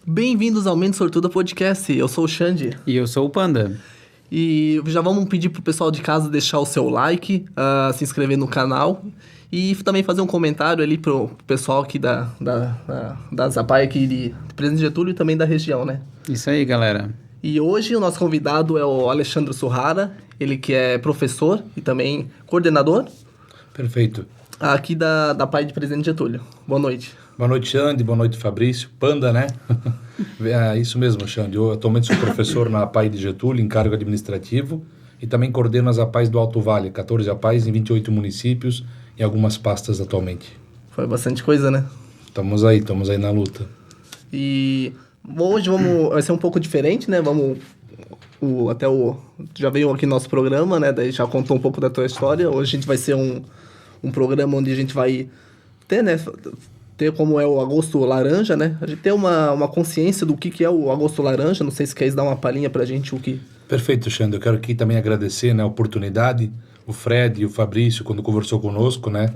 Bem-vindos ao Mente Sortuda Podcast. Eu sou o Xande. E eu sou o Panda. E já vamos pedir pro pessoal de casa deixar o seu like, se inscrever no canal e também fazer um comentário ali pro pessoal aqui da Zapai aqui de Presidente Getúlio e também da região, né? Isso aí, galera. E hoje o nosso convidado é o Alexandre Surrara, ele que é professor e também coordenador. Perfeito. Aqui da PAI de Presidente Getúlio. Boa noite. Boa noite, Xande. Boa noite, Fabrício. Panda, né? Isso mesmo, Xande. Eu atualmente sou professor na APAI de Getúlio, em cargo administrativo, e também coordeno as APAIs do Alto Vale, 14 APAIs em 28 municípios e algumas pastas atualmente. Foi bastante coisa, né? Estamos aí na luta. E hoje vai ser um pouco diferente, né? Já veio aqui no nosso programa, né? Daí já contou um pouco da tua história. Hoje a gente vai ser um programa onde a gente vai ter, né? Ter como é o Agosto Laranja, né? A gente ter uma consciência do que é o Agosto Laranja. Não sei se queres dar uma palhinha pra gente o que... Perfeito, Xande. Eu quero aqui também agradecer, né, a oportunidade. O Fred e o Fabrício, quando conversou conosco, né?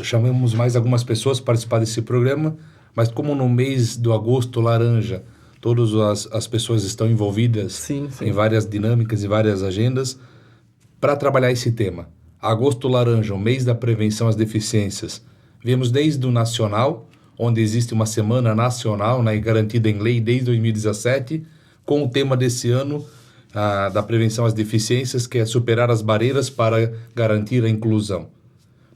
Chamamos mais algumas pessoas para participar desse programa, mas como no mês do Agosto Laranja, todas as pessoas estão envolvidas sim. em várias dinâmicas e várias agendas, para trabalhar esse tema. Agosto Laranja, o mês da prevenção às deficiências. Vemos desde o nacional, onde existe uma semana nacional, né, garantida em lei desde 2017, com o tema desse ano da prevenção às deficiências, que é superar as barreiras para garantir a inclusão.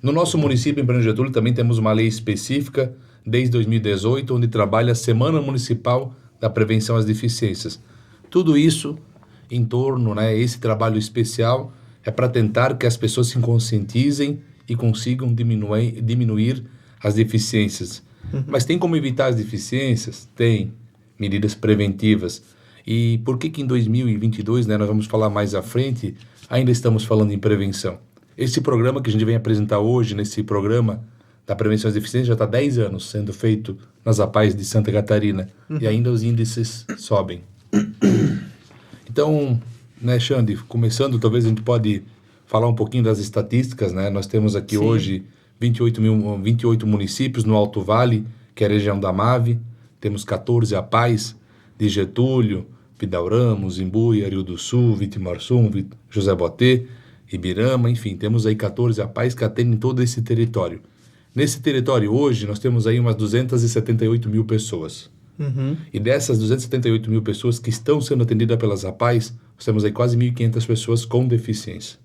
No nosso município, em Presidente Getúlio, também temos uma lei específica, desde 2018, onde trabalha a Semana Municipal da Prevenção às Deficiências. Tudo isso em torno, né, esse trabalho especial é para tentar que as pessoas se conscientizem e consigam diminuir as deficiências. Mas tem como evitar as deficiências? Tem medidas preventivas. E por que em 2022, né, nós vamos falar mais à frente, ainda estamos falando em prevenção? Esse programa que a gente vem apresentar hoje, nesse programa da prevenção às deficiências, já está há 10 anos sendo feito nas APAIs de Santa Catarina. E ainda os índices sobem. Então, né, Xande, começando, talvez a gente pode falar um pouquinho das estatísticas, né? Nós temos aqui hoje 28 municípios no Alto Vale, que é a região da MAVE. Temos 14 APAIs de Getúlio, Pidauramos, Imbuia, Rio do Sul, Vitimarsum, José Botê, Ibirama, enfim, temos aí 14 APAIs que atendem todo esse território. Nesse território hoje nós temos aí umas 278 mil pessoas. E dessas 278 mil pessoas que estão sendo atendidas pelas APAIs, nós temos aí quase 1.500 pessoas com deficiência.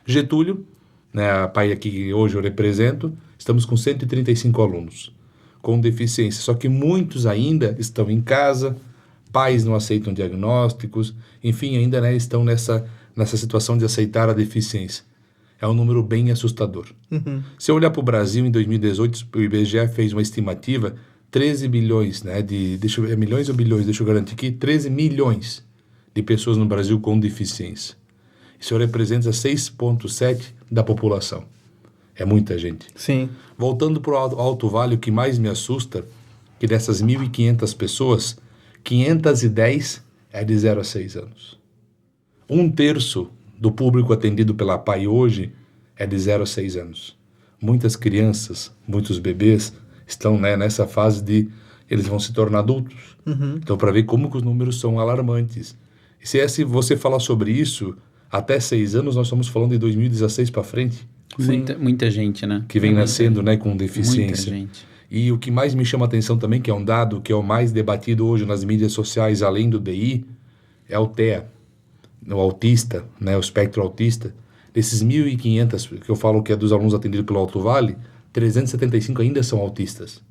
Getúlio, né, a APAI aqui que hoje eu represento, estamos com 135 alunos com deficiência, só que muitos ainda estão em casa, pais não aceitam diagnósticos, enfim, ainda, né, estão nessa situação de aceitar a deficiência. É um número bem assustador. Se eu olhar para o Brasil, em 2018, o IBGE fez uma estimativa, 13 bilhões, né, milhões ou bilhões, deixa eu garantir aqui, 13 milhões de pessoas no Brasil com deficiência. Isso representa 6,7% da população. É muita gente. Sim. Voltando para o Alto Vale, o que mais me assusta é que dessas 1.500 pessoas, 510 é de 0 a 6 anos. 1/3 do público atendido pela APAI hoje é de 0 a 6 anos. Muitas crianças, muitos bebês estão, né, nessa fase de eles vão se tornar adultos. Então, para ver como que os números são alarmantes. E se você falar sobre isso, até 6 anos, nós estamos falando de 2016 para frente. Muita gente, né? Que vem nascendo, né, com deficiência. Muita gente. E o que mais me chama a atenção também, que é um dado que é o mais debatido hoje nas mídias sociais, além do DI, é o TEA, o autista, né, o espectro autista. Desses 1.500, que eu falo que é dos alunos atendidos pelo Alto Vale, 375 ainda são autistas.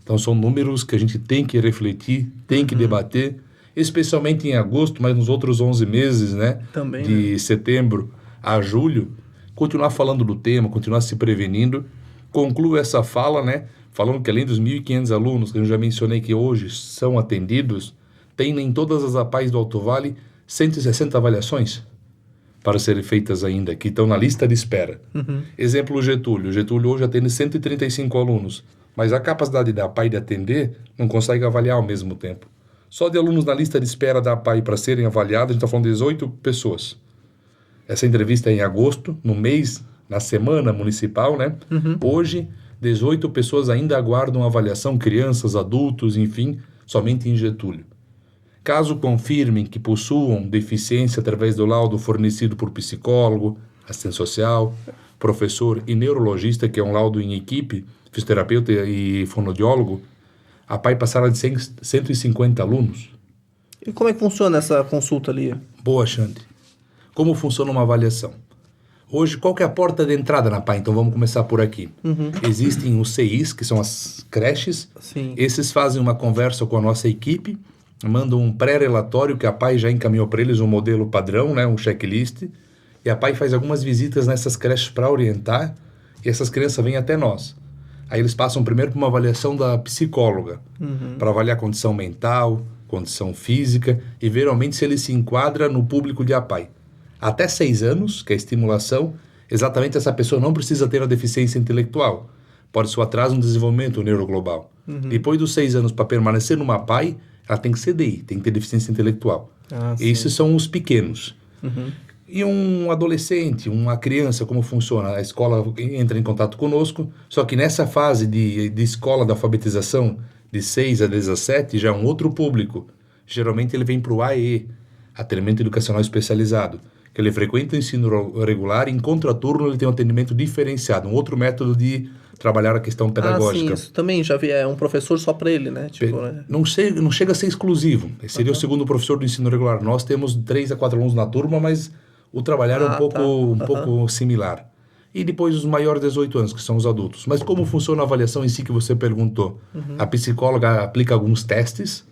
Então são números que a gente tem que refletir, tem que debater, especialmente em agosto, mas nos outros 11 meses, né, também, de setembro a julho, continuar falando do tema, continuar se prevenindo. Concluo essa fala, né, falando que além dos 1.500 alunos, que eu já mencionei que hoje são atendidos, tem em todas as APAIs do Alto Vale 160 avaliações para serem feitas ainda, que estão na lista de espera. Exemplo, Getúlio. Getúlio hoje atende 135 alunos, mas a capacidade da APAI de atender não consegue avaliar ao mesmo tempo. Só de alunos na lista de espera da APAI para serem avaliados, a gente está falando de 18 pessoas. Essa entrevista é em agosto, no mês, na semana municipal, né? Hoje, 18 pessoas ainda aguardam avaliação, crianças, adultos, enfim, somente em Getúlio. Caso confirmem que possuam deficiência através do laudo fornecido por psicólogo, assistente social, professor e neurologista, que é um laudo em equipe, fisioterapeuta e fonoaudiólogo, a PAI passará de 150 alunos. E como é que funciona essa consulta ali? Boa, Xande. Como funciona uma avaliação? Hoje, qual que é a porta de entrada na PAI? Então vamos começar por aqui. Existem os CIs, que são as creches. Sim. Esses fazem uma conversa com a nossa equipe, mandam um pré-relatório que a PAI já encaminhou para eles, um modelo padrão, né, um checklist. E a PAI faz algumas visitas nessas creches para orientar, e essas crianças vêm até nós. Aí eles passam primeiro por uma avaliação da psicóloga, para avaliar a condição mental, condição física, e ver realmente se ele se enquadra no público de APAI. Até 6 anos, que é a estimulação, exatamente essa pessoa não precisa ter a deficiência intelectual. Pode ser o atraso no desenvolvimento neuroglobal. Depois dos 6 anos, para permanecer numa APAI, ela tem que ser DI, tem que ter deficiência intelectual. Esses são os pequenos. E um adolescente, uma criança, como funciona? A escola entra em contato conosco, só que nessa fase de escola de alfabetização, de 6 a 17, já é um outro público. Geralmente ele vem para o AE, Atendimento Educacional Especializado, que ele frequenta o ensino regular e em contraturno ele tem um atendimento diferenciado, um outro método de trabalhar a questão pedagógica. Sim, isso também já vi, é um professor só para ele, né? Tipo, não chega a ser exclusivo, seria o segundo professor do ensino regular. Nós temos 3 a 4 alunos na turma, mas o trabalhar é um pouco similar. E depois os maiores de 18 anos, que são os adultos. Mas como funciona a avaliação em si que você perguntou? A psicóloga aplica alguns testes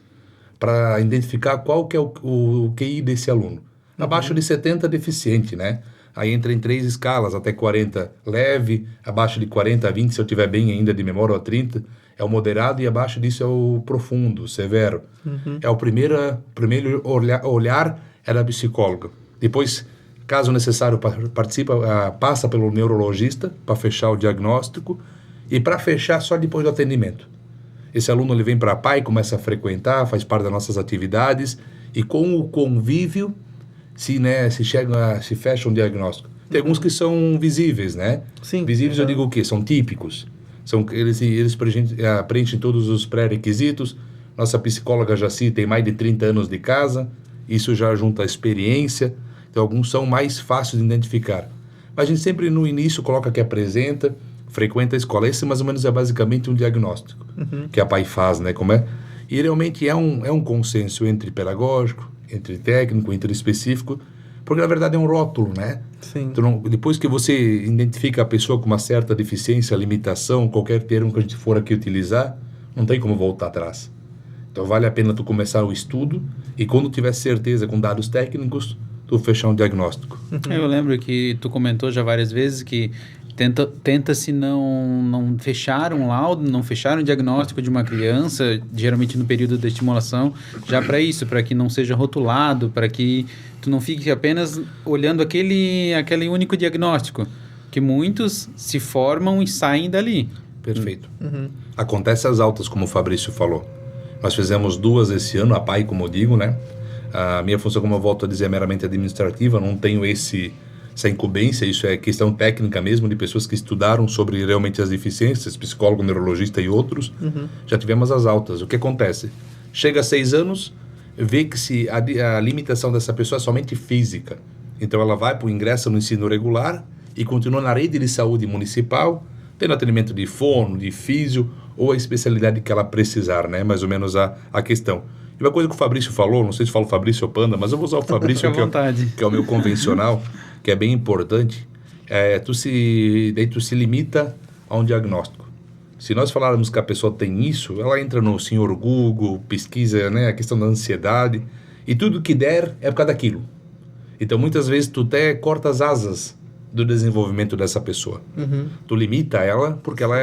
para identificar qual que é o QI desse aluno. Abaixo de 70 deficiente, né? Aí entra em 3 escalas, até 40 leve, abaixo de 40 a 20, se eu tiver bem ainda de memória, ou a 30, é o moderado, e abaixo disso é o profundo, severo. É o primeiro olhar é da psicóloga. Depois, caso necessário, passa pelo neurologista para fechar o diagnóstico, e para fechar só depois do atendimento. Esse aluno ele vem para a PAI, começa a frequentar, faz parte das nossas atividades, e com o convívio se fecha um diagnóstico. Tem alguns que são visíveis, né? Sim. Visíveis eu digo o quê? São típicos. Eles preenchem todos os pré-requisitos. Nossa psicóloga Jaci tem mais de 30 anos de casa, isso já junta a experiência, então alguns são mais fáceis de identificar. Mas a gente sempre no início coloca que apresenta, frequenta a escola. Esse mais ou menos é basicamente um diagnóstico que a PAI faz, né? E realmente é um consenso entre pedagógico, entre técnico, entre específico, porque na verdade é um rótulo, né? Sim. Então, depois que você identifica a pessoa com uma certa deficiência, limitação, qualquer termo que a gente for aqui utilizar, não tem como voltar atrás. Então vale a pena tu começar o estudo e quando tiver certeza com dados técnicos, tu fechar um diagnóstico. Eu lembro que tu comentou já várias vezes que tenta-se não fechar um laudo, não fechar um diagnóstico de uma criança, geralmente no período da estimulação, já para isso, para que não seja rotulado, para que tu não fique apenas olhando aquele único diagnóstico, que muitos se formam e saem dali. Perfeito. Acontece as altas, como o Fabrício falou. Nós fizemos 2 esse ano, a PAI, como eu digo, né? A minha função, como eu volto a dizer, é meramente administrativa, não tenho essa incumbência, isso é questão técnica mesmo, de pessoas que estudaram sobre realmente as deficiências, psicólogo, neurologista e outros. Já tivemos as altas. O que acontece? Chega a 6 anos, vê que a limitação dessa pessoa é somente física. Então ela vai para o ingresso no ensino regular e continua na rede de saúde municipal, tendo atendimento de fono, de físio, ou a especialidade que ela precisar, né? Mais ou menos a questão. E uma coisa que o Fabrício falou, não sei se falo Fabrício ou Panda, mas eu vou usar o Fabrício, que é o meu convencional, que é bem importante. Tu se limita a um diagnóstico. Se nós falarmos que a pessoa tem isso, ela entra no Senhor Google, pesquisa, né, a questão da ansiedade, e tudo que der é por causa daquilo. Então, muitas vezes, tu até corta as asas do desenvolvimento dessa pessoa. Tu limita ela porque ela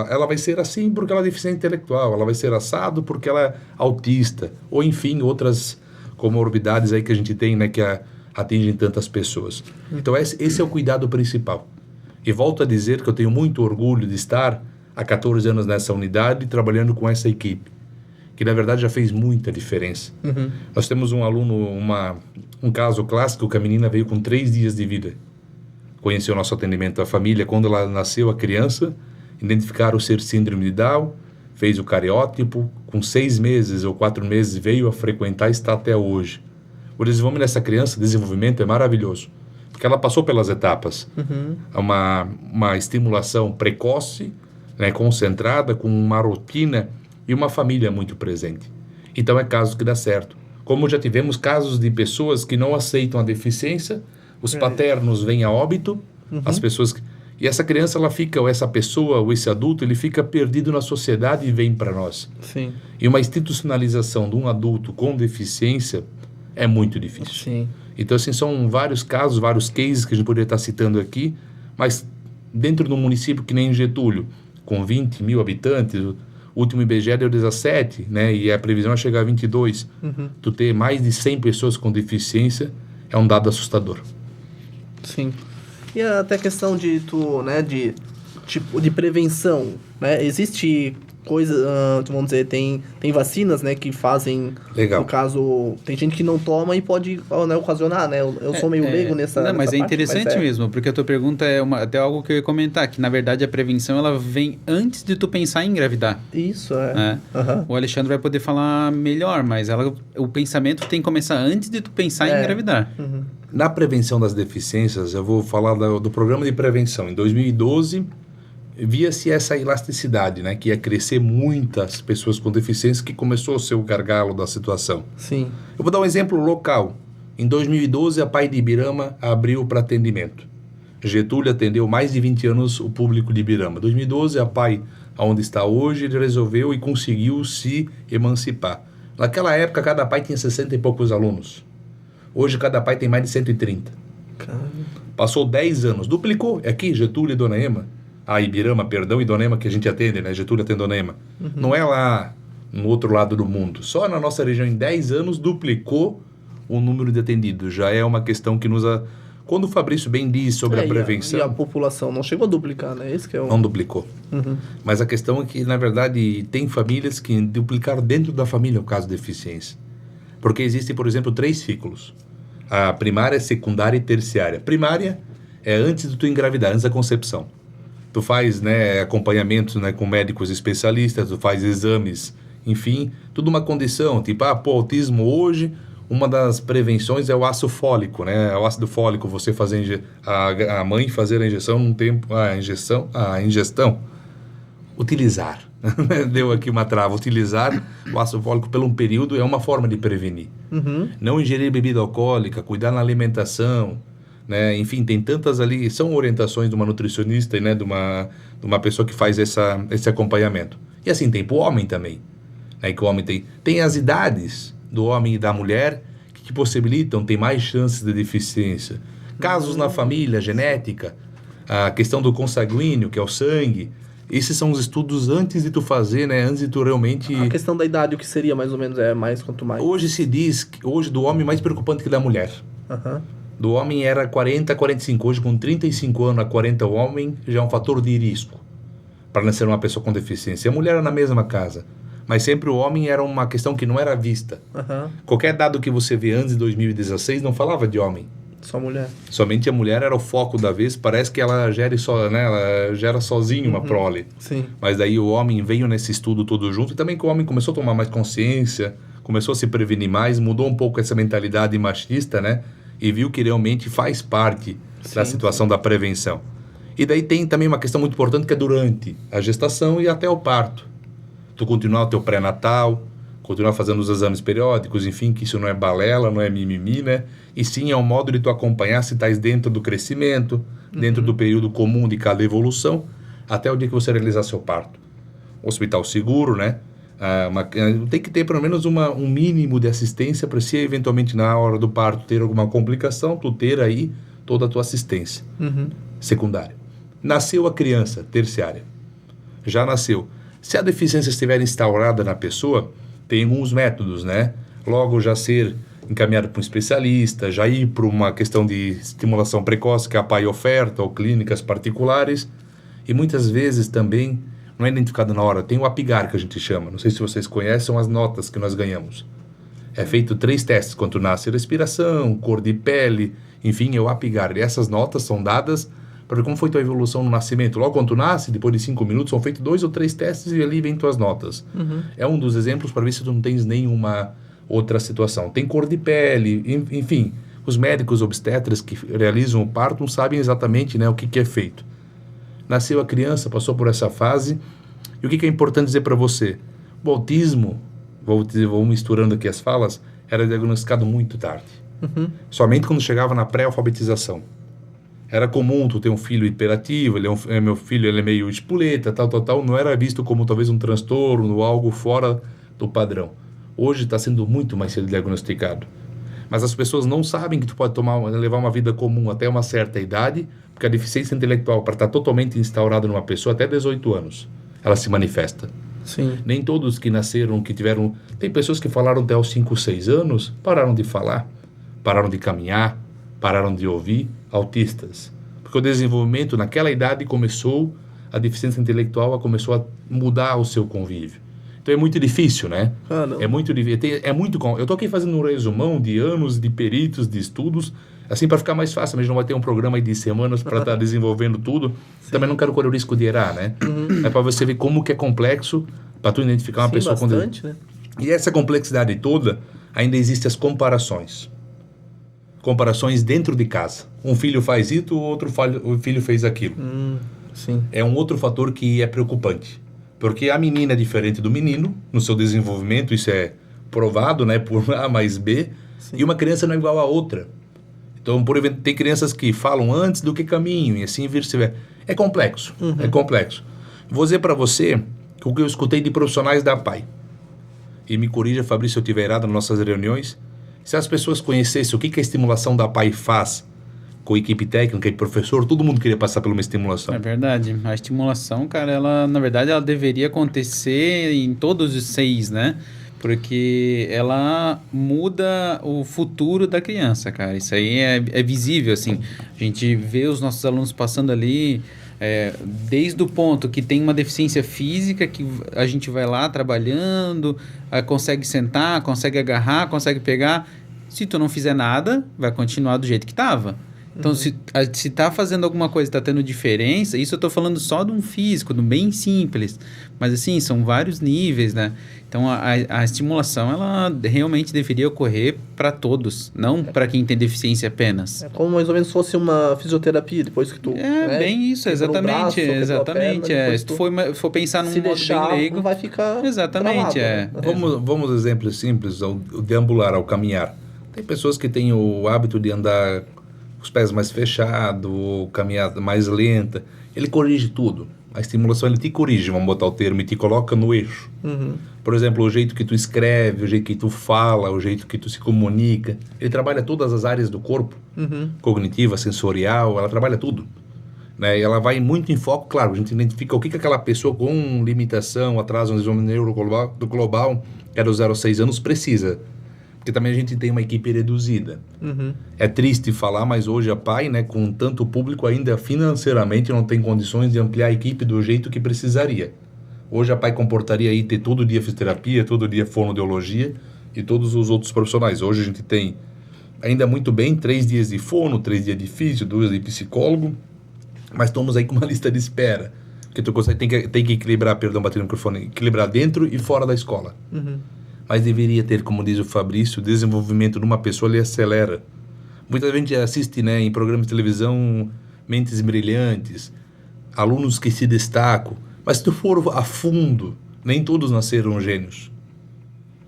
ela vai ser assim porque ela é deficiente intelectual, ela vai ser assado porque ela é autista, ou enfim, outras comorbidades aí que a gente tem, né, que atingem tantas pessoas. Então esse é o cuidado principal. E volto a dizer que eu tenho muito orgulho de estar há 14 anos nessa unidade trabalhando com essa equipe, que na verdade já fez muita diferença. Nós temos um aluno, um caso clássico, que a menina veio com 3 dias de vida. Conheceu o nosso atendimento, a família, quando ela nasceu, a criança, identificaram o ser síndrome de Down, fez o cariótipo, com 6 meses ou 4 meses veio a frequentar e está até hoje. O desenvolvimento dessa criança, desenvolvimento é maravilhoso, porque ela passou pelas etapas. Uma estimulação precoce, né, concentrada, com uma rotina e uma família muito presente. Então é caso que dá certo. Como já tivemos casos de pessoas que não aceitam a deficiência, os paternos vêm a óbito, as pessoas... E essa criança, ela fica, ou essa pessoa, ou esse adulto, ele fica perdido na sociedade e vem para nós. Sim. E uma institucionalização de um adulto com deficiência é muito difícil. Sim. Então, assim, são vários casos, vários cases que a gente poderia estar citando aqui, mas dentro de um município que nem Getúlio, com 20 mil habitantes, o último IBGE deu 17, né, e a previsão é chegar a 22. Tu ter mais de 100 pessoas com deficiência é um dado assustador. Sim. E até a questão de de prevenção, né? Existe coisa, vamos dizer, tem vacinas, né, que fazem... Legal. No caso, tem gente que não toma e pode, né, ocasionar, né? Eu sou meio leigo nessa Não, mas nessa é parte, interessante mesmo, porque a tua pergunta é até algo que eu ia comentar, que na verdade a prevenção, ela vem antes de tu pensar em engravidar. Isso, é. Né? O Alexandre vai poder falar melhor, mas o pensamento tem que começar antes de tu pensar em engravidar. Na prevenção das deficiências, eu vou falar do programa de prevenção. Em 2012, via-se essa elasticidade, né? Que ia crescer muitas pessoas com deficiência, que começou a ser o gargalo da situação. Sim. Eu vou dar um exemplo local. Em 2012, a Pai de Ibirama abriu para atendimento. Getúlio atendeu mais de 20 anos o público de Ibirama. 2012, a Pai, onde está hoje, ele resolveu e conseguiu se emancipar. Naquela época, cada pai tinha 60 e poucos alunos. Hoje, cada pai tem mais de 130. Caramba. Passou 10 anos. Duplicou. Aqui, Getúlio e Dona Ema. Ibirama, perdão, e Dona Ema, que a gente atende, né? Getúlio atende Dona Ema. Não é lá no outro lado do mundo. Só na nossa região, em 10 anos, duplicou o número de atendidos. Já é uma questão que nos... Quando o Fabrício bem diz sobre a prevenção... E a população não chegou a duplicar, né? Esse que é o... Não duplicou. Mas a questão é que, na verdade, tem famílias que duplicaram dentro da família o caso de deficiência. Porque existem, por exemplo, 3 ciclos. A primária, secundária e terciária. Primária é antes de tu engravidar, antes da concepção. Tu faz, né, acompanhamento, né, com médicos especialistas, tu faz exames, enfim, tudo uma condição. Tipo, autismo hoje, uma das prevenções é o ácido fólico, né? O ácido fólico, você fazer a mãe fazer a injeção num tempo, a ingestão. Utilizar. Deu aqui uma trava. Utilizar o ácido fólico por um período é uma forma de prevenir. Não ingerir bebida alcoólica, cuidar na alimentação, né? Enfim, tem tantas ali, são orientações de uma nutricionista, né? de uma pessoa que faz esse acompanhamento. E assim, tem para o homem também. Né? Que o homem tem as idades do homem e da mulher que possibilitam, tem mais chances de deficiência. Casos na família, genética, a questão do consanguíneo, que é o sangue. Esses são os estudos antes de tu fazer, né? Antes de tu realmente... A questão da idade, o que seria mais ou menos, é mais quanto mais? Hoje se diz, hoje do homem mais preocupante que da mulher. Do homem era 40, 45. Hoje com 35 anos a 40 o homem já é um fator de risco para nascer uma pessoa com deficiência. A mulher era na mesma casa, mas sempre o homem era uma questão que não era vista. Qualquer dado que você vê antes de 2016 não falava de homem. Só mulher. Somente a mulher era o foco da vez. Parece que ela gera sozinha uma prole. Sim. Mas daí o homem veio nesse estudo todo junto. E também que o homem começou a tomar mais consciência, começou a se prevenir mais, mudou um pouco essa mentalidade machista, né? E viu que realmente faz parte da situação da prevenção. E daí tem também uma questão muito importante que é durante a gestação e até o parto. Tu continuar o teu pré-natal, continuar fazendo os exames periódicos, enfim, que isso não é balela, não é mimimi, né? E sim é um modo de tu acompanhar se estás dentro do crescimento, dentro do período comum de cada evolução, até o dia que você realizar seu parto. Hospital seguro, né? Tem que ter pelo menos um mínimo de assistência para se eventualmente na hora do parto ter alguma complicação, tu ter aí toda a tua assistência. Secundária. Nasceu a criança, terciária. Já nasceu. Se a deficiência estiver instaurada na pessoa, tem alguns métodos, né? Logo já ser encaminhado para um especialista, já ir para uma questão de estimulação precoce que a PAI oferta, ou clínicas particulares. E muitas vezes também não é identificado na hora. Tem o APGAR, que a gente chama. Não sei se vocês conhecem, são as notas que nós ganhamos. É feito 3 testes quando nasce: respiração, cor de pele, enfim, é o APGAR. E essas notas são dadas para ver como foi tua evolução no nascimento. Logo quando tu nasce, depois de 5 minutos, são feitos 2 ou 3 testes e ali vem tuas notas. É um dos exemplos para ver se tu não tens nenhuma outra situação. Tem cor de pele, enfim, os médicos obstetras que realizam o parto não sabem exatamente, né, o que é feito. Nasceu a criança, passou por essa fase, e o que é importante dizer para você? O autismo, vou misturando aqui as falas, era diagnosticado muito tarde. Somente quando chegava na pré-alfabetização. Era comum tu ter um filho hiperativo, meu filho ele é meio espoleta, tal, não era visto como talvez um transtorno ou algo fora do padrão. Hoje está sendo muito mais cedo diagnosticado. Mas as pessoas não sabem que tu pode levar uma vida comum até uma certa idade, porque a deficiência intelectual, para estar totalmente instaurada numa pessoa, até 18 anos, ela se manifesta. Sim. Nem todos que nasceram, que tiveram... Tem pessoas que falaram até aos 5, 6 anos, pararam de falar, pararam de caminhar, pararam de ouvir, autistas. Porque o desenvolvimento, naquela idade, começou, a deficiência intelectual começou a mudar o seu convívio. Então é muito difícil, né? É muito difícil. Eu estou aqui fazendo um resumão de anos, de peritos, de estudos, assim para ficar mais fácil, mas não vai ter um programa aí de semanas para estar desenvolvendo tudo. Sim. Também não quero correr o risco de errar, né? É para você ver como que é complexo, para tu identificar uma pessoa... Bastante, né? E essa complexidade toda, ainda existem as comparações. Comparações dentro de casa. Um filho faz isso, o filho fez aquilo. Sim. É um outro fator que é preocupante. Porque a menina é diferente do menino, no seu desenvolvimento, isso é provado, né, por A mais B, sim. E uma criança não é igual a outra. Então, por exemplo, tem crianças que falam antes do que caminham, e assim vice-versa. É complexo, é complexo. Vou dizer para você o que eu escutei de profissionais da PAI. E me corrija, Fabrício, se eu estiver errado nas nossas reuniões. Se as pessoas conhecessem o que a estimulação da PAI faz com a equipe técnica e professor, todo mundo queria passar por uma estimulação. É verdade. A estimulação, cara, ela, na verdade, ela deveria acontecer em todos os 6, né? Porque ela muda o futuro da criança, cara. Isso aí é visível, assim. A gente vê os nossos alunos passando ali, desde o ponto que tem uma deficiência física, que a gente vai lá trabalhando, consegue sentar, consegue agarrar, consegue pegar. Se tu não fizer nada, vai continuar do jeito que estava. Então, se tá fazendo alguma coisa, tá tendo diferença, isso eu tô falando só de um físico, de um bem simples. Mas, assim, são vários níveis, né? Então, a estimulação, ela realmente deveria ocorrer para todos, não para quem tem deficiência apenas. É como mais ou menos fosse uma fisioterapia, depois que tu... bem isso, exatamente. Se tu for pensar num modo bem leigo... não vai ficar exatamente, travado, né? Vamos exemplos simples, o deambular, ao caminhar. Tem pessoas que têm o hábito de andar... os pés mais fechados, caminhada mais lenta, ele corrige tudo. A estimulação, ele te corrige, vamos botar o termo, e te coloca no eixo. Por exemplo, o jeito que tu escreve, o jeito que tu fala, o jeito que tu se comunica, ele trabalha todas as áreas do corpo, cognitiva, sensorial, ela trabalha tudo. Né? E ela vai muito em foco, claro, a gente identifica o que aquela pessoa com limitação, atraso no desenvolvimento neuroglobal, que é dos 0 a 6 anos, precisa. Porque também a gente tem uma equipe reduzida. É triste falar, mas hoje a PAI, né, com tanto público, ainda financeiramente não tem condições de ampliar a equipe do jeito que precisaria. Hoje a PAI comportaria aí ter todo dia fisioterapia, todo dia fonoaudiologia e todos os outros profissionais. Hoje a gente tem ainda muito bem 3 dias de fono, 3 dias de físio, 2 de psicólogo, mas estamos aí com uma lista de espera. Porque tu tem que equilibrar, bater no microfone, equilibrar dentro e fora da escola. Mas deveria ter, como diz o Fabrício, o desenvolvimento de uma pessoa, ele acelera. Muita gente assiste, né, em programas de televisão, mentes brilhantes, alunos que se destacam, mas se tu for a fundo, nem todos nasceram gênios.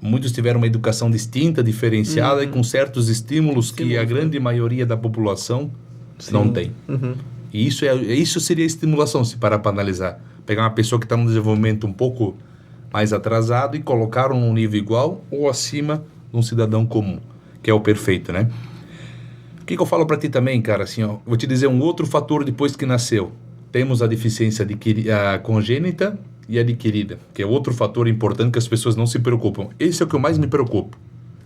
Muitos tiveram uma educação distinta, diferenciada e com certos estímulos que a grande maioria da população não tem. E isso seria estimulação, se parar para analisar. Pegar uma pessoa que está num desenvolvimento um pouco mais atrasado e colocaram num nível igual ou acima de um cidadão comum, que é o perfeito, né? O que eu falo para ti também, cara, assim, ó, vou te dizer um outro fator depois que nasceu. Temos a deficiência congênita e adquirida, que é outro fator importante que as pessoas não se preocupam. Esse é o que eu mais me preocupo.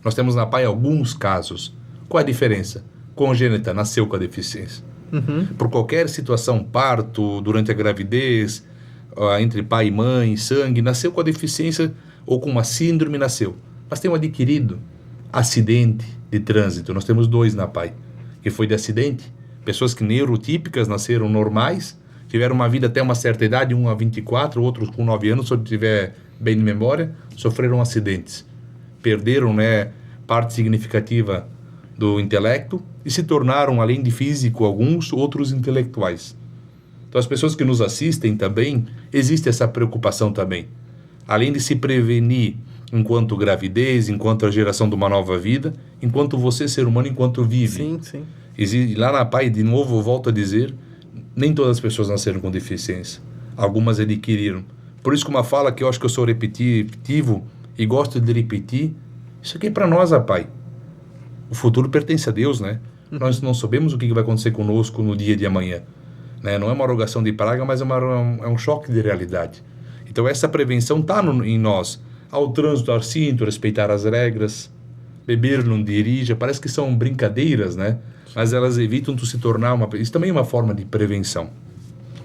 Nós temos na PAI alguns casos. Qual é a diferença? Congênita, nasceu com a deficiência. Por qualquer situação, parto, durante a gravidez, entre pai e mãe, sangue, nasceu com a deficiência ou com uma síndrome, nasceu. Mas tem um adquirido, acidente de trânsito. Nós temos 2 na PAI, que foi de acidente, Pessoas que neurotípicas nasceram normais, tiveram uma vida até uma certa idade, um a 24, outros com 9 anos, se eu tiver bem de memória, sofreram acidentes. Perderam, né, parte significativa do intelecto e se tornaram, além de físico, alguns outros intelectuais. Então, as pessoas que nos assistem também, existe essa preocupação também. Além de se prevenir enquanto gravidez, enquanto a geração de uma nova vida, enquanto você, ser humano, enquanto vive. Sim, sim. E lá na PAI, de novo, eu volto a dizer, nem todas as pessoas nasceram com deficiência. Algumas adquiriram. Por isso que uma fala que eu acho que eu sou repetitivo e gosto de repetir, isso aqui é para nós, Pai. O futuro pertence a Deus, né? Nós não sabemos o que vai acontecer conosco no dia de amanhã. Né? Não é uma rogação de praga, mas é um choque de realidade. Então essa prevenção está em nós. Ao trânsito, ao cinto, respeitar as regras, beber não dirija, parece que são brincadeiras, né? Mas elas evitam tu se tornar uma... Isso também é uma forma de prevenção.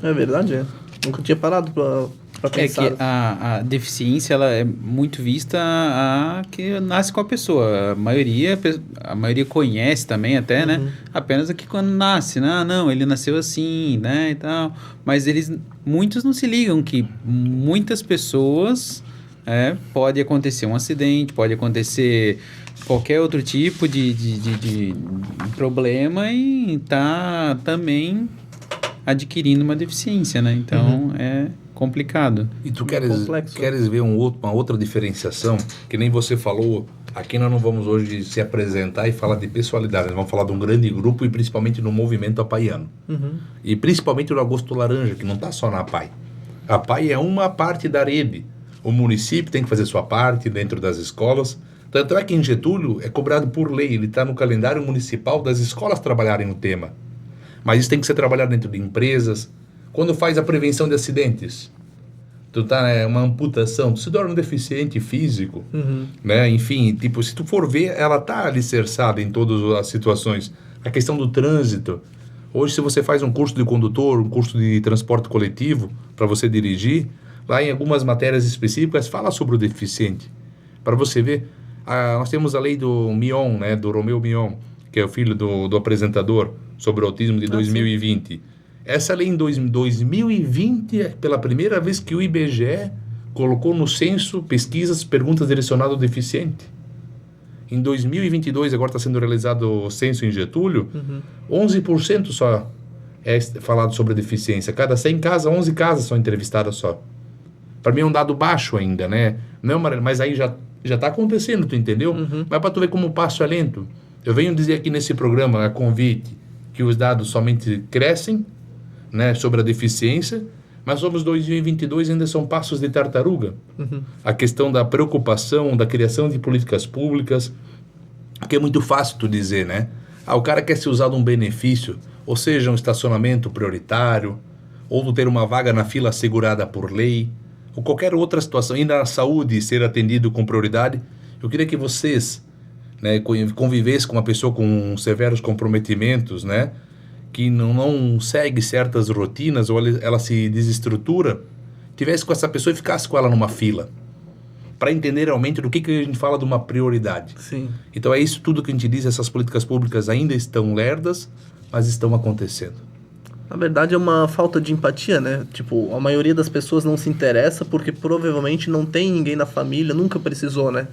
É verdade, é. Nunca tinha parado para pensar. É que a deficiência, ela é muito vista que nasce com a pessoa. A maioria conhece também até, né? Apenas aqui quando nasce, né? Ah, não, ele nasceu assim, né? E tal. Mas muitos não se ligam que muitas pessoas... pode acontecer um acidente, pode acontecer qualquer outro tipo de problema e tá também adquirindo uma deficiência, né? Então, é complicado. E tu queres ver uma outra diferenciação? Que nem você falou, aqui nós não vamos hoje se apresentar e falar de pessoalidade, nós vamos falar de um grande grupo e principalmente no movimento apaiano. E principalmente do Agosto Laranja, que não está só na APAI. A APAI é uma parte da rede. O município tem que fazer sua parte dentro das escolas. Tanto é que em Getúlio é cobrado por lei, ele está no calendário municipal das escolas trabalharem no tema. Mas isso tem que ser trabalhado dentro de empresas. Quando faz a prevenção de acidentes, tu tá uma amputação, tu se torna um deficiente físico, né? Enfim, tipo, se tu for ver, ela tá alicerçada em todas as situações. A questão do trânsito. Hoje, se você faz um curso de condutor, um curso de transporte coletivo para você dirigir, lá em algumas matérias específicas fala sobre o deficiente. Para você ver, nós temos a lei do Mion, né, do Romeu Mion, que é o filho do apresentador, sobre o autismo de 2020. Sim. Essa lei em 2020 é pela primeira vez que o IBGE colocou no censo pesquisas, perguntas direcionadas ao deficiente. Em 2022, agora está sendo realizado o censo em Getúlio, 11% só é falado sobre a deficiência. Cada 100 casas, 11 casas são entrevistadas só. Para mim é um dado baixo ainda, né? Não, mas aí já está acontecendo, tu entendeu? Mas para tu ver como o passo é lento. Eu venho dizer aqui nesse programa, a convite, que os dados somente crescem, né, sobre a deficiência, mas sobre os 2022 ainda são passos de tartaruga. A questão da preocupação, da criação de políticas públicas, que é muito fácil tu dizer, né? O cara quer se usar de um benefício, ou seja, um estacionamento prioritário, ou ter uma vaga na fila assegurada por lei, ou qualquer outra situação, ir na saúde ser atendido com prioridade. Eu queria que vocês, né, convivessem com uma pessoa com severos comprometimentos, né, que não segue certas rotinas, ou ela se desestrutura, tivesse com essa pessoa e ficasse com ela numa fila, para entender realmente do que a gente fala de uma prioridade. Sim. Então é isso tudo que a gente diz, essas políticas públicas ainda estão lerdas, mas estão acontecendo. Na verdade, é uma falta de empatia, né? Tipo, a maioria das pessoas não se interessa porque provavelmente não tem ninguém na família, nunca precisou, né?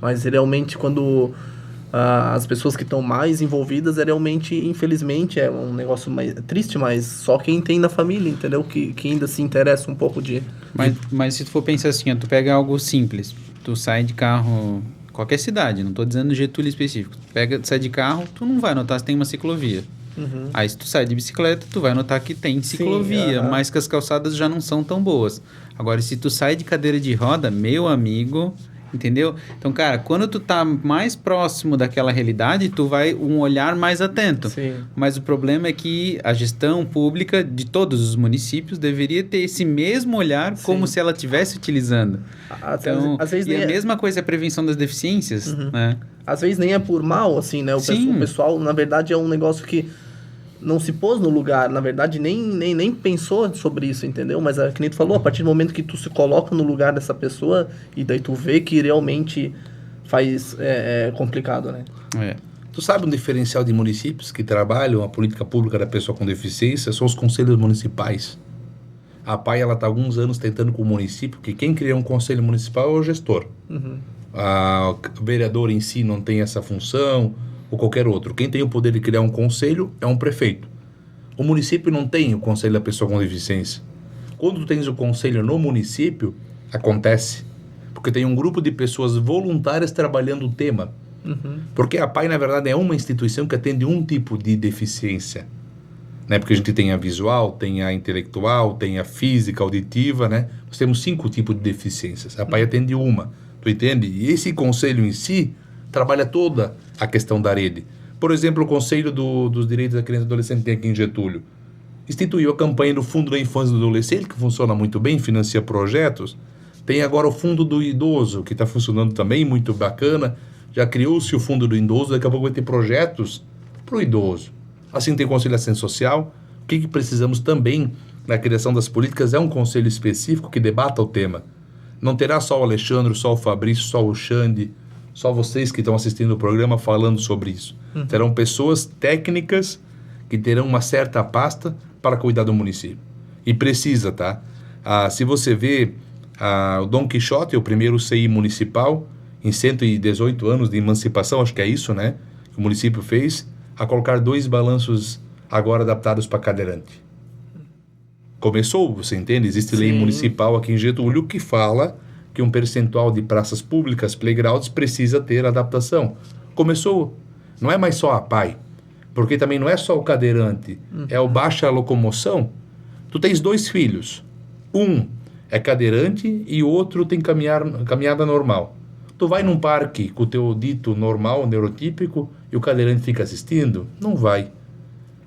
Mas realmente, quando as pessoas que estão mais envolvidas, realmente, infelizmente, é um negócio mais triste, mas só quem tem na família, entendeu? Que ainda se interessa um pouco de... Mas se tu for pensar assim, ó, tu pega algo simples, tu sai de carro, qualquer cidade, não tô dizendo Getúlio específico, tu sai de carro, tu não vai notar se tem uma ciclovia. Aí se tu sai de bicicleta, tu vai notar que tem ciclovia, mas que as calçadas já não são tão boas. Agora, se tu sai de cadeira de roda, meu amigo, entendeu? Então, cara, quando tu tá mais próximo daquela realidade, tu vai um olhar mais atento. Sim. Mas o problema é que a gestão pública de todos os municípios deveria ter esse mesmo olhar, como se ela estivesse utilizando. Então, às vezes a mesma coisa é a prevenção das deficiências, né? Às vezes nem é por mal, assim, né? O pessoal, na verdade, é um negócio que não se pôs no lugar, na verdade, nem pensou sobre isso, entendeu? Mas, que nem tu falou, a partir do momento que tu se coloca no lugar dessa pessoa, e daí tu vê que realmente é complicado, né? Tu sabe um diferencial de municípios que trabalham a política pública da pessoa com deficiência? São os conselhos municipais. A PAI, ela está há alguns anos tentando com o município, que quem cria um conselho municipal é o gestor. O vereador em si não tem essa função, ou qualquer outro. Quem tem o poder de criar um conselho é um prefeito. O município não tem o conselho da pessoa com deficiência. Quando tu tens o conselho no município, acontece. Porque tem um grupo de pessoas voluntárias trabalhando o tema. Porque a PAI, na verdade, é uma instituição que atende um tipo de deficiência. Né? Porque a gente tem a visual, tem a intelectual, tem a física, auditiva, né? Nós temos 5 tipos de deficiências. A PAI atende uma. Tu entende? E esse conselho em si trabalha toda a questão da rede. Por exemplo, o Conselho dos Direitos da Criança e do Adolescente tem aqui em Getúlio. Instituiu a campanha do Fundo da Infância e do Adolescente, que funciona muito bem, financia projetos. Tem agora o Fundo do Idoso, que está funcionando também, muito bacana. Já criou-se o Fundo do Idoso, daqui a pouco vai ter projetos para o idoso. Assim tem o Conselho de Assistência Social. O que precisamos também na criação das políticas é um conselho específico que debata o tema. Não terá só o Alexandre, só o Fabrício, só o Xande, só vocês que estão assistindo o programa falando sobre isso. Terão pessoas técnicas que terão uma certa pasta para cuidar do município. E precisa, tá? Se você vê, o Dom Quixote, o primeiro CI municipal, em 118 anos de emancipação, acho que é isso, né? Que o município fez, a colocar 2 balanços agora adaptados para cadeirante. Começou, você entende? Existe lei municipal aqui em Getúlio que fala que um percentual de praças públicas, playgrounds, precisa ter adaptação. Começou. Não é mais só a PAI, porque também não é só o cadeirante, é o baixa locomoção. Tu tens 2 filhos. Um é cadeirante e o outro tem caminhada normal. Tu vai num parque com o teu dito normal, neurotípico, e o cadeirante fica assistindo? Não vai.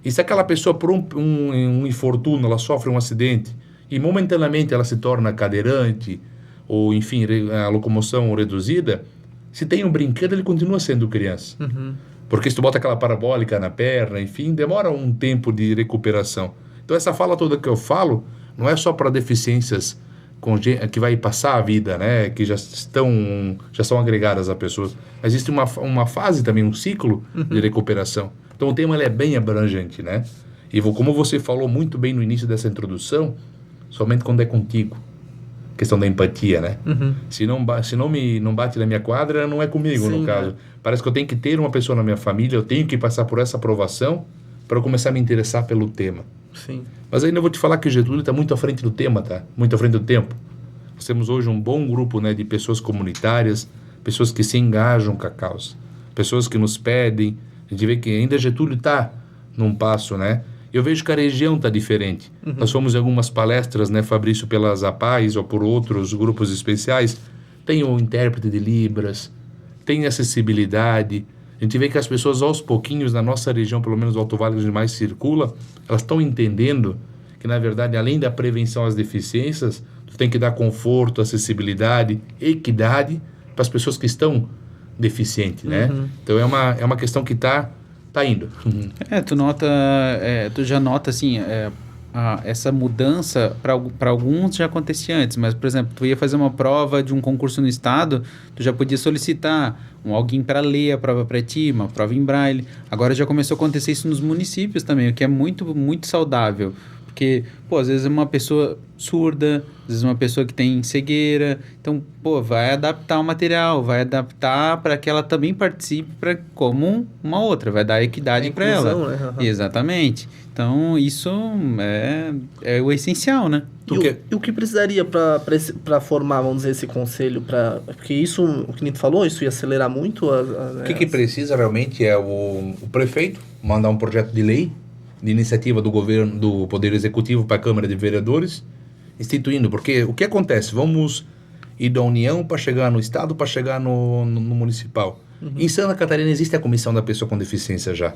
E se aquela pessoa, por um infortúnio, ela sofre um acidente, e momentaneamente ela se torna cadeirante, ou enfim, a locomoção reduzida, se tem um brinquedo, ele continua sendo criança. Porque se tu bota aquela parabólica na perna, enfim, demora um tempo de recuperação. Então essa fala toda que eu falo, não é só para deficiências que vai passar a vida, né, que já são agregadas a pessoas. Existe uma fase também, um ciclo de recuperação. Então o tema ele é bem abrangente, né? E como você falou muito bem no início dessa introdução, somente quando é contigo. Questão da empatia, né? Se não bate na minha quadra, não é comigo, no caso. Parece que eu tenho que ter uma pessoa na minha família, eu tenho que passar por essa aprovação para eu começar a me interessar pelo tema. Sim. Mas ainda vou te falar que Getúlio está muito à frente do tema, tá? Muito à frente do tempo. Nós temos hoje um bom grupo, né, de pessoas comunitárias, pessoas que se engajam com a causa, pessoas que nos pedem. A gente vê que ainda Getúlio está num passo, né? Eu vejo que a região está diferente. Nós fomos em algumas palestras, né, Fabrício, pelas APAIs ou por outros grupos especiais. Tem o intérprete de Libras, tem acessibilidade. A gente vê que as pessoas, aos pouquinhos, na nossa região, pelo menos o Alto Vale, onde mais circula, elas estão entendendo que, na verdade, além da prevenção às deficiências, tu tem que dar conforto, acessibilidade, equidade para as pessoas que estão deficientes, né? Então, é uma questão que tá indo. Tu já nota, assim, essa mudança, para alguns já acontecia antes, mas, por exemplo, tu ia fazer uma prova de um concurso no estado, tu já podia solicitar alguém para ler a prova para ti, uma prova em braille. Agora já começou a acontecer isso nos municípios também, o que é muito, muito saudável. Porque, às vezes é uma pessoa surda, às vezes uma pessoa que tem cegueira. Então, vai adaptar o material, vai adaptar para que ela também participe como uma outra, vai dar equidade para ela. Né? Exatamente. Então, isso é o essencial, né? E o que precisaria para formar, vamos dizer, esse conselho? Porque isso, o que Nito falou, isso ia acelerar muito. O que precisa realmente é o prefeito mandar um projeto de lei de iniciativa do governo, do Poder Executivo para a Câmara de Vereadores, instituindo, porque o que acontece? Vamos ir da União para chegar no Estado, para chegar no municipal. Em Santa Catarina existe a Comissão da Pessoa com Deficiência já,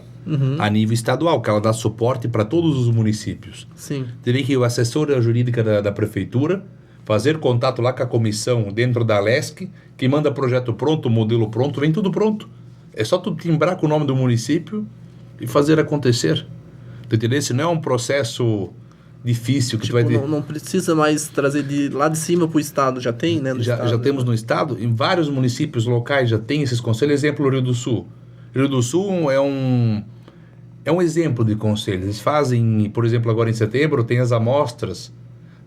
a nível estadual, que ela dá suporte para todos os municípios. Sim. Teria que o assessor jurídica da prefeitura fazer contato lá com a comissão dentro da LESC, que manda projeto pronto, modelo pronto, vem tudo pronto. É só tu timbrar com o nome do município e fazer acontecer. Tu entendeu? Esse não é um processo difícil que tu vai ter. Não precisa mais trazer de lá de cima para o estado, já tem, né? Já temos no estado, em vários municípios locais já tem esses conselhos. Exemplo, o Rio do Sul. Rio do Sul é um exemplo de conselho. Eles fazem, por exemplo, agora em setembro, tem as amostras,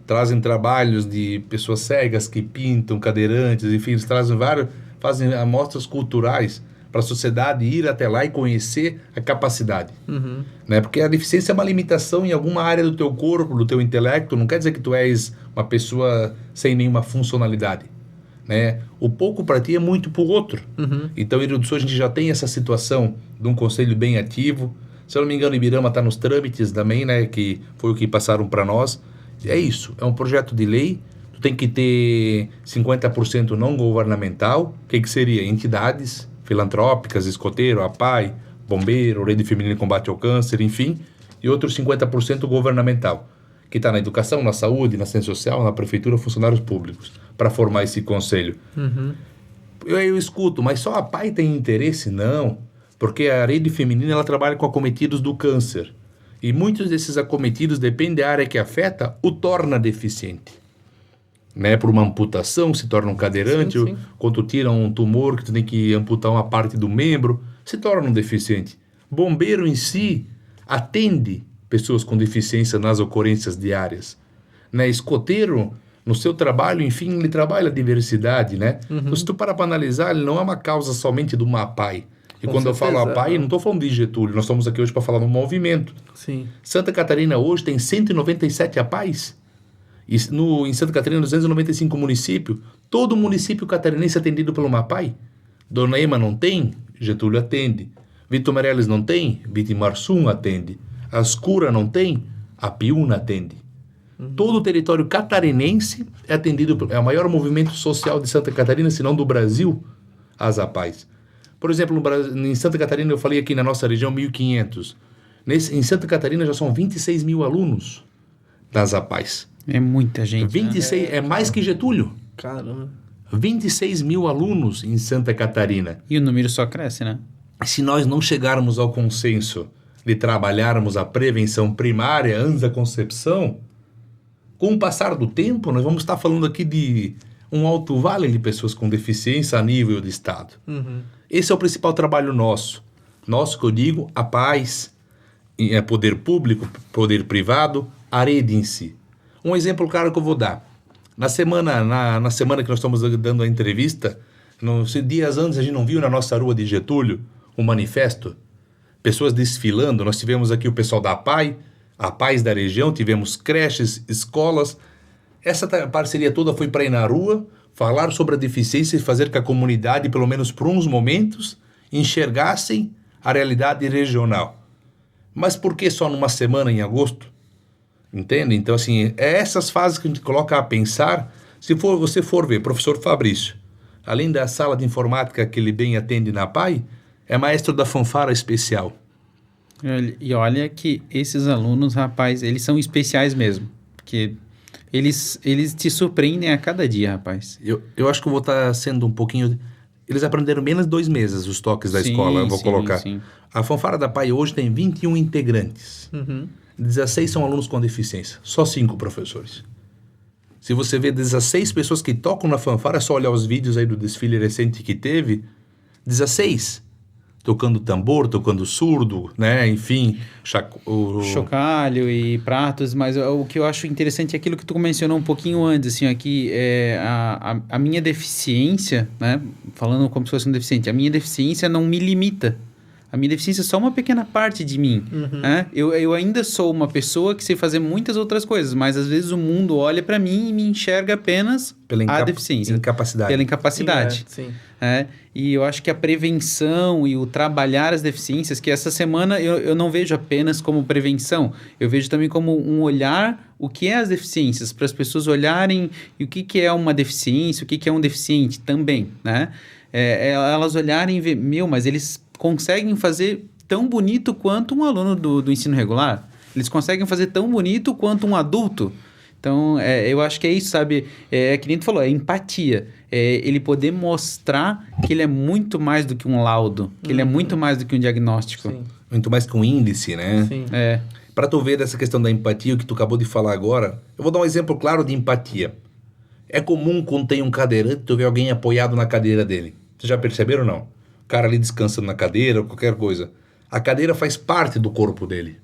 trazem trabalhos de pessoas cegas que pintam, cadeirantes, enfim, eles fazem amostras culturais para a sociedade ir até lá e conhecer a capacidade. Né? Porque a deficiência é uma limitação em alguma área do teu corpo, do teu intelecto, não quer dizer que tu és uma pessoa sem nenhuma funcionalidade. Né? O pouco para ti é muito para o outro. Então, em Rio do Sul, a gente já tem essa situação de um conselho bem ativo. Se eu não me engano, Ibirama está nos trâmites também, né? Que foi o que passaram para nós. É isso, é um projeto de lei. Tu tem que ter 50% não governamental. O que seria? Entidades filantrópicas, escoteiro, APAI, bombeiro, Rede Feminina de Combate ao Câncer, enfim. E outros 50% governamental, que está na educação, na saúde, na ciência social, na prefeitura, funcionários públicos, para formar esse conselho. Eu escuto, mas só a APAI tem interesse? Não, porque a Rede Feminina ela trabalha com acometidos do câncer. E muitos desses acometidos, depende da área que afeta, o torna deficiente. Né? Por uma amputação, se torna um cadeirante, Sim. quando tira um tumor que tu tem que amputar uma parte do membro, se torna um deficiente. Bombeiro em si atende pessoas com deficiência nas ocorrências diárias. Né? Escoteiro, no seu trabalho, enfim, ele trabalha a diversidade, né? Então, se tu para analisar, ele não é uma causa somente do MAPAI. E Com quando eu falo certeza, APAI, não estou falando de Getúlio, nós estamos aqui hoje para falar do movimento. Sim. Santa Catarina hoje tem 197 APAIs. E em Santa Catarina, 295 municípios. Todo município catarinense é atendido pelo MAPAI. Dona Ema não tem? Getúlio atende. Vitor Meirelles não tem? Vitimarsum atende. Ascura não tem? A Piúna atende. Todo o território catarinense é atendido, é o maior movimento social de Santa Catarina, se não do Brasil, as APAIs. Por exemplo, em Santa Catarina, eu falei aqui na nossa região, 1.500. Em Santa Catarina já são 26 mil alunos das APAIs. É muita gente. 26, é mais que Getúlio. Caramba. 26 mil alunos em Santa Catarina. E o número só cresce, né? Se nós não chegarmos ao consenso de trabalharmos a prevenção primária antes da concepção, com o passar do tempo, nós vamos estar falando aqui de um alto vale de pessoas com deficiência a nível de Estado. Esse é o principal trabalho nosso. Nosso, que eu digo, a paz, poder público, poder privado, a rede em si. Um exemplo claro que eu vou dar. Na semana que nós estamos dando a entrevista, dias antes a gente não viu na nossa rua de Getúlio um manifesto? Pessoas desfilando. Nós tivemos aqui o pessoal da APAI, a Paz da região, tivemos creches, escolas. Essa parceria toda foi para ir na rua, falar sobre a deficiência e fazer que a comunidade, pelo menos por uns momentos, enxergassem a realidade regional. Mas por que só numa semana em agosto? Entende? Então, assim, é essas fases que a gente coloca a pensar. Se você for ver, professor Fabrício, além da sala de informática que ele bem atende na PAI, é maestro da fanfara especial. E olha que esses alunos, rapaz, eles são especiais mesmo. Porque eles te surpreendem a cada dia, rapaz. Eu acho que eu vou estar sendo um pouquinho... Eles aprenderam menos de 2 meses os toques da escola, eu vou colocar. Sim. A fanfara da PAI hoje tem 21 integrantes. 16 são alunos com deficiência. Só 5 professores. Se você vê 16 pessoas que tocam na fanfara, é só olhar os vídeos aí do desfile recente que teve. 16 tocando tambor, tocando surdo, né? Enfim, chocalho e pratos, mas o que eu acho interessante é aquilo que tu mencionou um pouquinho antes, assim, aqui, a minha deficiência, né? Falando como se fosse um deficiente, a minha deficiência não me limita. A minha deficiência é só uma pequena parte de mim. Né? Eu ainda sou uma pessoa que sei fazer muitas outras coisas, mas às vezes o mundo olha para mim e me enxerga apenas a deficiência. Pela incapacidade. Sim. E eu acho que a prevenção e o trabalhar as deficiências, que essa semana eu não vejo apenas como prevenção, eu vejo também como um olhar o que é as deficiências, para as pessoas olharem o que é uma deficiência, o que é um deficiente também, né? Elas olharem e ver, mas eles conseguem fazer tão bonito quanto um aluno do ensino regular. Eles conseguem fazer tão bonito quanto um adulto. Então, eu acho que é isso, sabe? Que nem tu falou, é empatia. Ele poder mostrar que ele é muito mais do que um laudo, que ele é muito mais do que um diagnóstico. Sim. Muito mais que um índice, né? Sim. Para tu ver essa questão da empatia, o que tu acabou de falar agora, eu vou dar um exemplo claro de empatia. É comum quando tem um cadeirante, tu vê alguém apoiado na cadeira dele. Vocês já perceberam ou não? cara ali descansando na cadeira, qualquer coisa. A cadeira faz parte do corpo dele.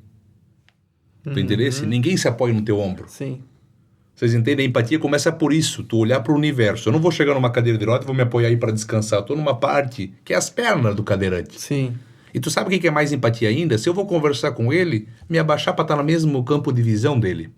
Tu interesse? Ninguém se apoia no teu ombro. Sim. Vocês entendem? A empatia começa por isso, tu olhar para o universo. Eu não vou chegar numa cadeira de roda e vou me apoiar aí para descansar. Eu tô numa parte que é as pernas do cadeirante. Sim. E tu sabe o que é mais empatia ainda? Se eu vou conversar com ele, me abaixar para estar no mesmo campo de visão dele.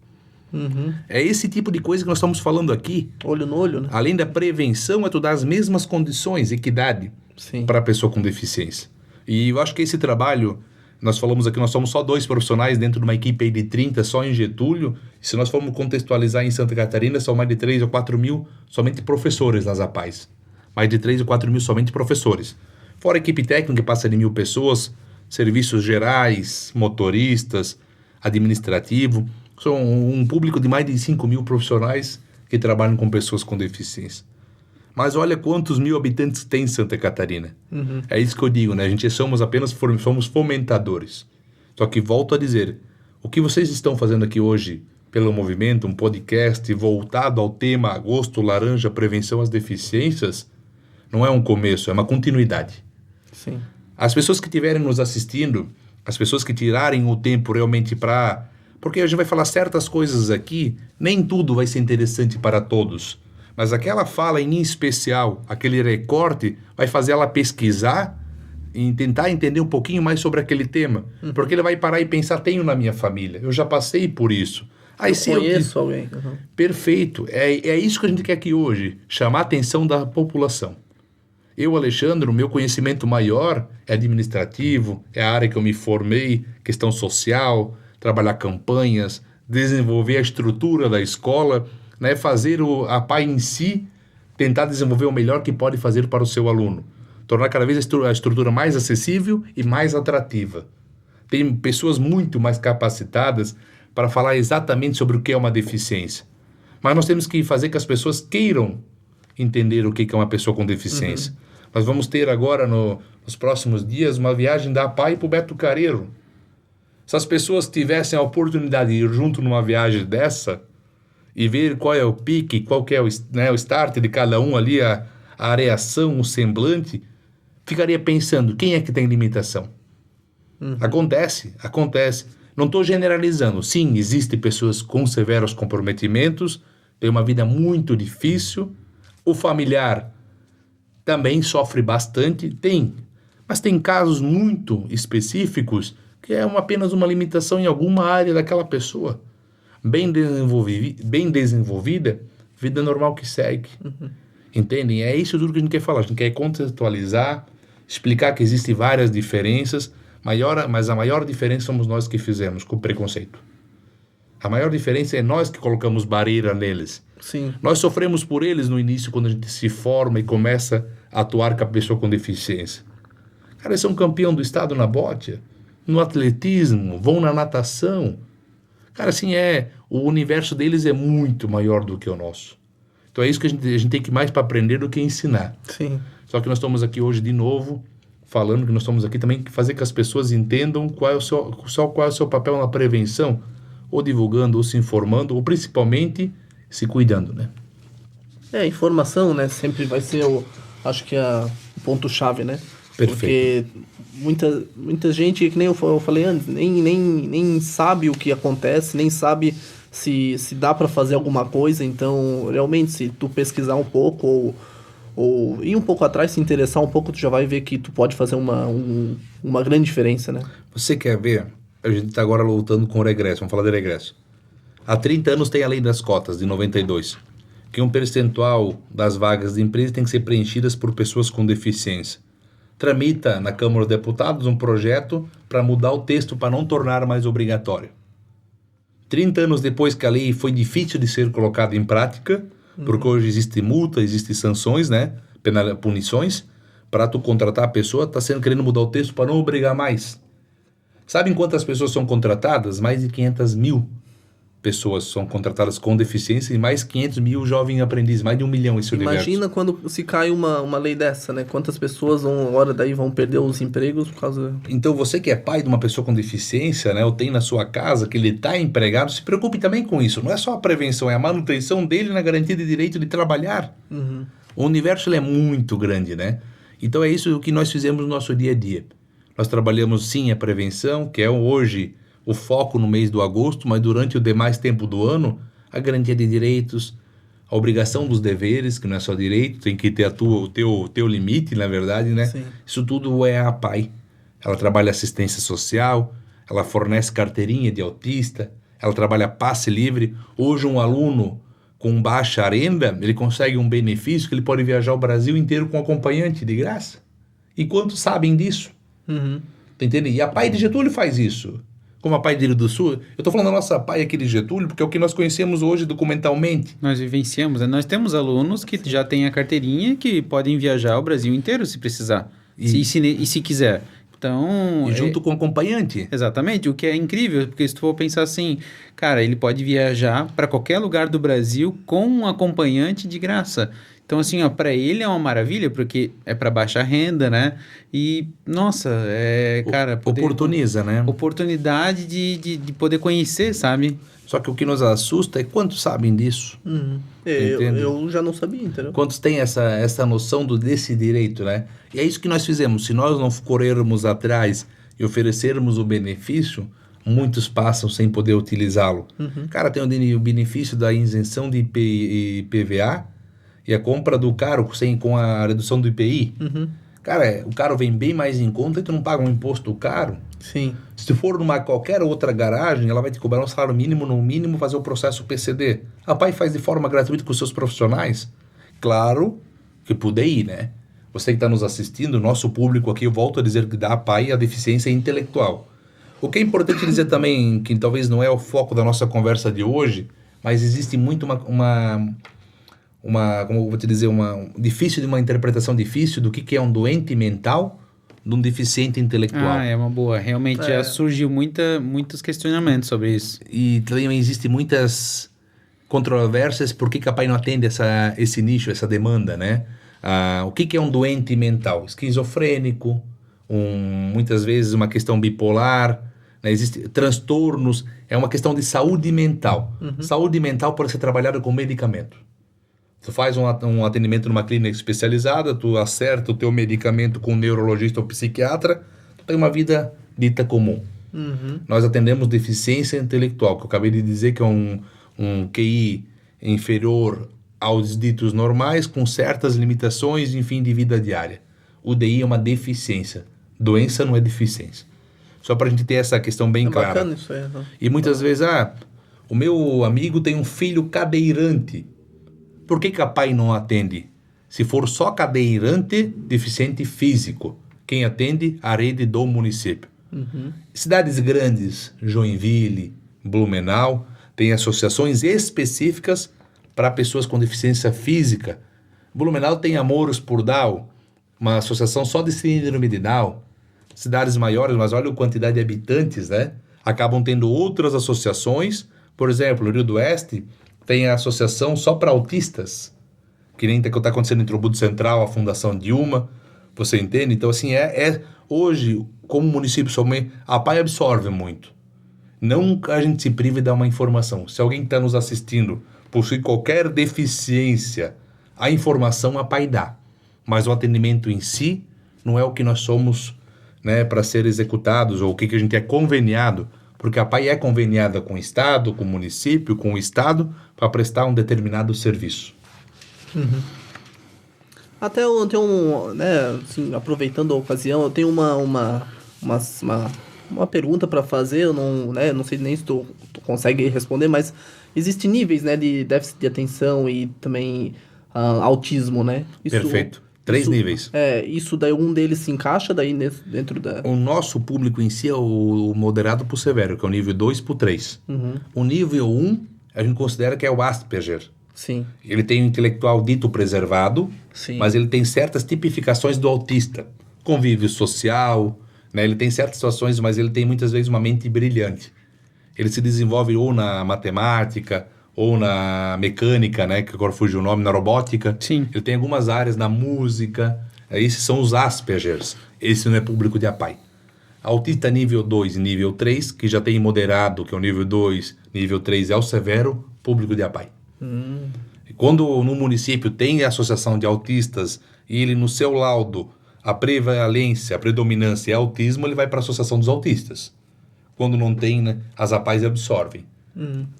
É esse tipo de coisa que nós estamos falando aqui. Olho no olho, né? Além da prevenção, é tu dar as mesmas condições, equidade, Sim. para a pessoa com deficiência. E eu acho que esse trabalho, nós falamos aqui, nós somos só 2 profissionais dentro de uma equipe aí de 30 só em Getúlio. Se nós formos contextualizar em Santa Catarina, são mais de 3 ou 4 mil somente professores nas APAES. Mais de 3 ou 4 mil somente professores. Fora a equipe técnica, que passa de 1.000 pessoas, serviços gerais, motoristas, administrativo. São um público de mais de 5 mil profissionais que trabalham com pessoas com deficiência. Mas olha quantos mil habitantes tem Santa Catarina. É isso que eu digo, né? A gente somos apenas somos fomentadores. Só que volto a dizer, o que vocês estão fazendo aqui hoje pelo movimento, um podcast voltado ao tema Agosto Laranja, Prevenção às Deficiências, não é um começo, é uma continuidade. Sim. As pessoas que estiverem nos assistindo, as pessoas que tirarem o tempo realmente para... Porque a gente vai falar certas coisas aqui, nem tudo vai ser interessante para todos. Mas aquela fala em especial, aquele recorte, vai fazer ela pesquisar e tentar entender um pouquinho mais sobre aquele tema. Porque ele vai parar e pensar, tenho na minha família, eu já passei por isso. Aí, Eu conheço alguém. Perfeito. É isso que a gente quer aqui hoje, chamar a atenção da população. Eu, Alexandre, o meu conhecimento maior é administrativo, é a área que eu me formei, questão social, trabalhar campanhas, desenvolver a estrutura da escola, né, fazer a APAE em si, tentar desenvolver o melhor que pode fazer para o seu aluno. Tornar cada vez a estrutura mais acessível e mais atrativa. Tem pessoas muito mais capacitadas para falar exatamente sobre o que é uma deficiência. Mas nós temos que fazer que as pessoas queiram entender o que é uma pessoa com deficiência. Nós vamos ter agora, nos próximos dias, uma viagem da APAE para o Beto Carreiro. Se as pessoas tivessem a oportunidade de ir junto numa viagem dessa e ver qual é o pique, qual que é o start de cada um ali, a areação, o semblante, ficaria pensando, quem é que tem limitação? Acontece. Não estou generalizando. Sim, existem pessoas com severos comprometimentos, tem uma vida muito difícil, o familiar também sofre bastante, mas tem casos muito específicos que é apenas uma limitação em alguma área daquela pessoa. Bem desenvolvida, vida normal que segue. Entendem? É isso tudo que a gente quer falar. A gente quer contextualizar, explicar que existem várias diferenças, mas a maior diferença somos nós que fizemos com o preconceito. A maior diferença é nós que colocamos barreira neles. Sim. Nós sofremos por eles no início, quando a gente se forma e começa a atuar com a pessoa com deficiência. Cara, eles são campeão do estado na bote, no atletismo, vão na natação. Cara, assim, o universo deles é muito maior do que o nosso. Então é isso que a gente tem que mais para aprender do que ensinar. Sim. Só que nós estamos aqui hoje de novo, falando que nós estamos aqui também fazer que as pessoas entendam qual é o seu papel na prevenção, ou divulgando, ou se informando, ou principalmente se cuidando, né? Informação, né? Sempre vai ser acho que o ponto-chave, né? Perfeito. Porque muita gente, que nem eu falei antes, nem sabe o que acontece, nem sabe se dá para fazer alguma coisa. Então, realmente, se tu pesquisar um pouco ou ir um pouco atrás, se interessar um pouco, tu já vai ver que tu pode fazer uma grande diferença, né? Você quer ver? A gente está agora lutando com o regresso, vamos falar de regresso. Há 30 anos tem a lei das cotas, de 92, que um percentual das vagas de empresa tem que ser preenchidas por pessoas com deficiência. Tramita na Câmara dos Deputados um projeto para mudar o texto para não tornar mais obrigatório. 30 anos depois que a lei foi difícil de ser colocada em prática, porque hoje existe multa, existe sanções, né? Punições, para tu contratar a pessoa, está querendo mudar o texto para não obrigar mais. Sabem quantas pessoas são contratadas? Mais de 500 mil pessoas são contratadas com deficiência e mais 500 mil jovens aprendizes, mais de 1 milhão esse universo. Imagina quando se cai uma lei dessa, né? Quantas pessoas agora daí vão perder os empregos por causa... Então você que é pai de uma pessoa com deficiência, né? Ou tem na sua casa, que ele está empregado, se preocupe também com isso. Não é só a prevenção, é a manutenção dele na garantia de direito de trabalhar. O universo ele é muito grande, né? Então é isso que nós fizemos no nosso dia a dia. Nós trabalhamos sim a prevenção, que é hoje o foco no mês do agosto, mas durante o demais tempo do ano, a garantia de direitos, a obrigação dos deveres, que não é só direito, tem que ter o teu limite, na verdade, né? Sim. Isso tudo é a APAI. Ela trabalha assistência social, ela fornece carteirinha de autista, ela trabalha passe livre. Hoje um aluno com baixa renda, ele consegue um benefício que ele pode viajar o Brasil inteiro com acompanhante de graça. E quantos sabem disso? Tá entendendo? E a PAI de Getúlio faz isso. Como a PAI de Rio do Sul. Eu estou falando da nossa PAI aqui de Getúlio, porque é o que nós conhecemos hoje documentalmente. Nós vivenciamos, né? Nós temos alunos que já têm a carteirinha que podem viajar o Brasil inteiro se precisar. E se quiser. Então... E junto com o acompanhante. Exatamente, o que é incrível, porque se tu for pensar assim, cara, ele pode viajar para qualquer lugar do Brasil com um acompanhante de graça. Então, assim, ó, para ele é uma maravilha, porque é para baixa renda, né? E, nossa, cara... Oportuniza, né? Oportunidade de poder conhecer, sabe? Só que o que nos assusta é quantos sabem disso. Eu já não sabia, entendeu? Quantos têm essa noção desse direito, né? E é isso que nós fizemos. Se nós não corrermos atrás e oferecermos o benefício, muitos passam sem poder utilizá-lo. Cara, tem o benefício da isenção de IPVA e a compra do carro com a redução do IPI. Cara, o carro vem bem mais em conta e tu não paga um imposto caro. Sim. Se for numa qualquer outra garagem, ela vai te cobrar um salário mínimo, no mínimo, fazer o processo PCD. A PAI faz de forma gratuita com os seus profissionais. Claro que puder ir, né? Você que está nos assistindo, nosso público aqui, eu volto a dizer que da PAI a deficiência intelectual. O que é importante dizer também, que talvez não é o foco da nossa conversa de hoje, mas existe muito como eu vou te dizer, uma interpretação difícil do que é um doente mental de um deficiente intelectual. É uma boa. Realmente já surgiu muitos questionamentos sobre isso. E também existem muitas controvérsias por que a PAI não atende esse nicho, essa demanda, né? O que é um doente mental? Esquizofrênico, muitas vezes uma questão bipolar, né? Existem transtornos, é uma questão de saúde mental. Saúde mental pode ser trabalhada com medicamento. Tu faz um atendimento numa clínica especializada, tu acerta o teu medicamento com um neurologista ou psiquiatra, tu tem uma vida dita comum. Nós atendemos deficiência intelectual, que eu acabei de dizer que é um QI inferior aos ditos normais, com certas limitações, enfim, de vida diária. O DI é uma deficiência. Doença não é deficiência. Só para a gente ter essa questão bem clara. Bacana isso aí. E muitas vezes, o meu amigo tem um filho cadeirante. Por que a PAI não atende? Se for só cadeirante, deficiente físico, quem atende? A rede do município. Cidades grandes, Joinville, Blumenau, tem associações específicas para pessoas com deficiência física. Blumenau tem Amoros por Down, uma associação só de síndrome de Down. Cidades maiores, mas olha a quantidade de habitantes, né? Acabam tendo outras associações. Por exemplo, no Rio do Oeste tem a associação só para autistas, que nem está acontecendo em Trombudo Central, a Fundação Dilma, você entende? Então, assim, hoje, como município somente, a PAI absorve muito. Não a gente se prive de dar uma informação. Se alguém que está nos assistindo possui qualquer deficiência, a informação a PAI dá. Mas o atendimento em si não é o que nós somos, né, para ser executados, ou o que a gente é conveniado, porque a PAI é conveniada com o Estado, com o município, com o Estado, para prestar um determinado serviço. Até eu tenho né, assim, aproveitando a ocasião, eu tenho uma pergunta para fazer, eu não sei nem se tu consegue responder, mas existem níveis, né, de déficit de atenção e também autismo, né? Perfeito. 3 níveis. Isso daí, um deles se encaixa daí dentro da... O nosso público em si é o moderado para o severo, que é o nível 2 para o 3. O nível 1, a gente considera que é o Asperger. Sim. Ele tem um intelectual dito preservado, Sim. mas ele tem certas tipificações do autista. Convívio social, né? Ele tem certas situações, mas ele tem muitas vezes uma mente brilhante. Ele se desenvolve ou na matemática, ou na mecânica, né? Que agora fugiu o nome, na robótica. Sim. Ele tem algumas áreas na música. Esses são os Aspergers. Esse não é público de APAI. Autista nível 2 e nível 3, que já tem moderado, que é o nível 2, nível 3 é o severo, público de APAI. E quando no município tem a associação de autistas e ele no seu laudo a prevalência, a predominância é autismo, ele vai para a Associação dos Autistas. Quando não tem, né, as APAES absorvem.